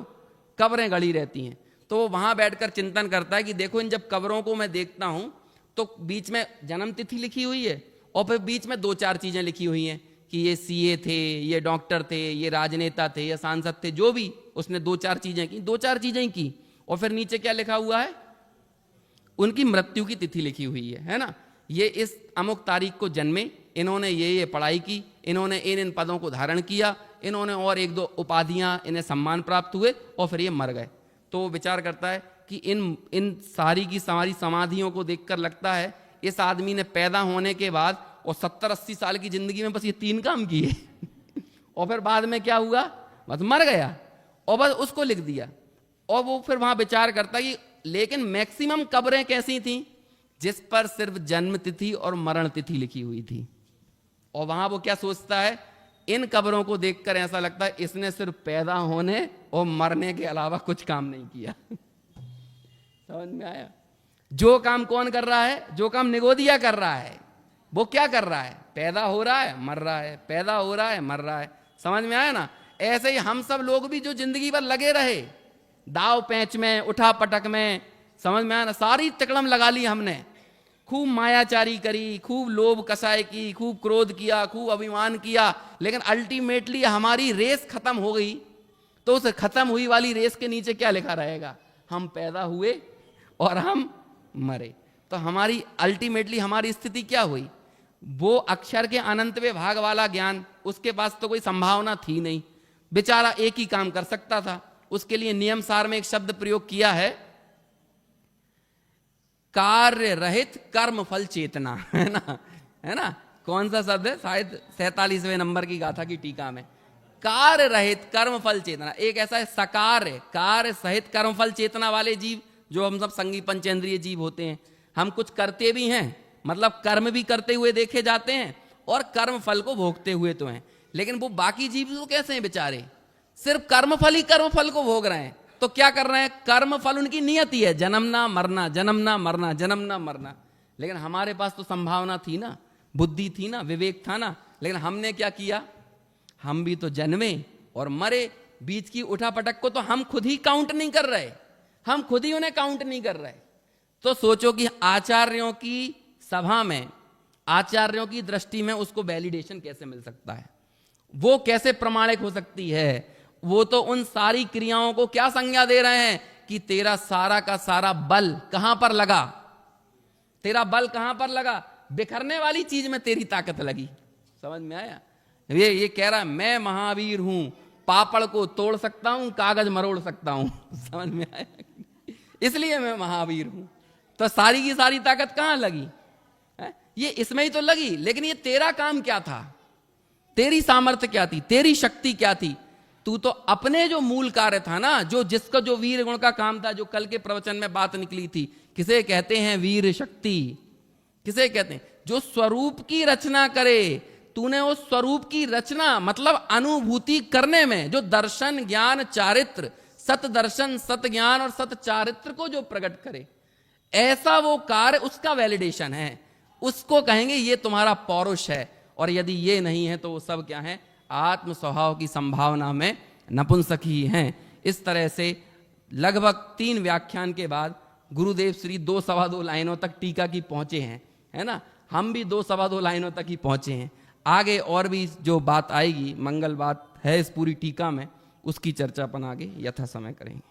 Speaker 3: कब्रें गड़ी रहती हैं। तो वो वहां बैठकर चिंतन करता है कि देखो, इन जब कब्रों को मैं देखता हूं तो बीच में जन्म तिथि लिखी हुई है, और फिर बीच में 2-4 चीजें लिखी हुई हैं कि ये सीए थे, ये डॉक्टर थे, ये राजनेता थे, ये सांसद थे, जो भी उसने 2-4 चीजें की, 2-4 चीजें की, और फिर नीचे क्या लिखा हुआ है? उनकी मृत्यु की तिथि लिखी हुई है ना? ये इस अमुक तारीख को जन्मे, इन्होंने ये पढ़ाई की, इन्होंने इन पदों को धारण किया, इन्होंने और 1-2 उपाधियां, इन्हें सम्मान प्राप्त हुए, और फिर ये मर गए। तो वो विचार करता है कि इन सारी की सारी समाधियों को देखकर लगता है इस आदमी ने पैदा होने के बाद और 70-80 साल की जिंदगी में बस ये 3 काम किए और फिर बाद में क्या हुआ? बस मर गया, और बस उसको लिख दिया। और वो फिर वहां विचार करता है कि लेकिन मैक्सिमम कब्रें कैसी थीं? जिस पर सिर्फ जन्म तिथि और मरण तिथि लिखी हुई थी। और वहां वो क्या सोचता है? इन कब्रों को देखकर ऐसा लगता है इसने सिर्फ पैदा होने और मरने के अलावा कुछ काम नहीं किया। समझ में आया? जो काम कौन कर रहा है? जो काम निगोदिया कर रहा है, वो क्या कर रहा है? पैदा हो रहा है, मर रहा है, पैदा हो रहा है, मर रहा है। समझ में आया ना? ऐसे ही हम सब लोग भी जो जिंदगी भर लगे रहे दाव पैंच में, उठा पटक में, समझ में आया ना? सारी तिकड़म लगा ली हमने, खूब मायाचारी करी, खूब लोभ कसाई की, खूब क्रोध किया, खूब अभिमान किया, लेकिन अल्टीमेटली हमारी रेस खत्म हो गई। तो उस खत्म हुई वाली रेस के नीचे क्या लिखा रहेगा? हम पैदा हुए और हम मरे। तो हमारी अल्टीमेटली हमारी स्थिति क्या हुई? वो अक्षर के अनंतवे भाग वाला ज्ञान, उसके पास तो कोई संभावना थी नहीं, बेचारा एक ही काम कर सकता था। उसके लिए नियम सार में एक शब्द प्रयोग किया है, कार्य रहित कर्म फल चेतना, है ना? है ना? कौन सा शब्द है? शायद 47वें नंबर की गाथा की टीका में, कार्य रहित कर्म फल चेतना। एक ऐसा है सकार्य, कार्य सहित कर्म फल चेतना वाले जीव, जो हम सब संगी पंचेंद्रिय जीव होते हैं। हम कुछ करते भी हैं, मतलब कर्म भी करते हुए देखे जाते हैं, और कर्म फल को भोगते हुए तो हैं। लेकिन वो बाकी जीव तो कैसे हैं बेचारे? सिर्फ कर्म फल ही कर्म फल को भोग रहे हैं। तो क्या कर रहे हैं? कर्म फल उनकी नियति है, जन्मना मरना, जन्मना मरना, जन्मना मरना। लेकिन हमारे पास तो संभावना थी ना, बुद्धि थी ना, विवेक था ना। लेकिन हमने क्या किया? हम भी तो जन्मे और मरे, बीच की उठापटक को तो हम खुद ही काउंट नहीं कर रहे, हम खुद ही उन्हें काउंट नहीं कर रहे। तो सोचो कि आचार्यों की सभा में, आचार्यों की दृष्टि में उसको वैलिडेशन कैसे मिल सकता है? वो कैसे प्रमाणिक हो सकती है? वो तो उन सारी क्रियाओं को क्या संज्ञा दे रहे हैं कि तेरा सारा का सारा बल कहां पर लगा? तेरा बल कहां पर लगा? बिखरने वाली चीज में तेरी ताकत लगी। समझ में आया? ये कह रहा है मैं महावीर हूं, पापड़ को तोड़ सकता हूं, कागज मरोड़ सकता हूं। समझ में आया? इसलिए मैं महावीर हूं। तो सारी की सारी ताकत कहां लगी? ये इसमें ही तो लगी, लेकिन ये तेरा काम क्या था, तेरी सामर्थ्य क्या थी, तेरी शक्ति क्या थी? तू तो अपने जो मूल कार्य था ना, जिसका जो वीर गुण का काम था, जो कल के प्रवचन में बात निकली थी, किसे कहते हैं वीर शक्ति, किसे कहते हैं? जो स्वरूप की रचना करे। तूने उस स्वरूप की रचना मतलब अनुभूति करने में जो दर्शन ज्ञान चारित्र, सत दर्शन सत ज्ञान और सत चारित्र को जो प्रकट करे, ऐसा वो कार्य, उसका वैलिडेशन है, उसको कहेंगे ये तुम्हारा पौरुष है। और यदि ये नहीं है तो वो सब क्या है? आत्म स्वभाव की संभावना में नपुंसक ही हैं। इस तरह से लगभग 3 व्याख्यान के बाद गुरुदेव श्री 2 सवा 2 लाइनों तक टीका की पहुंचे हैं, है ना। हम भी 2 सवा 2 लाइनों तक ही पहुंचे हैं। आगे और भी जो बात आएगी, मंगल बात है इस पूरी टीका में, उसकी चर्चा अपन आगे यथा समय करेंगे।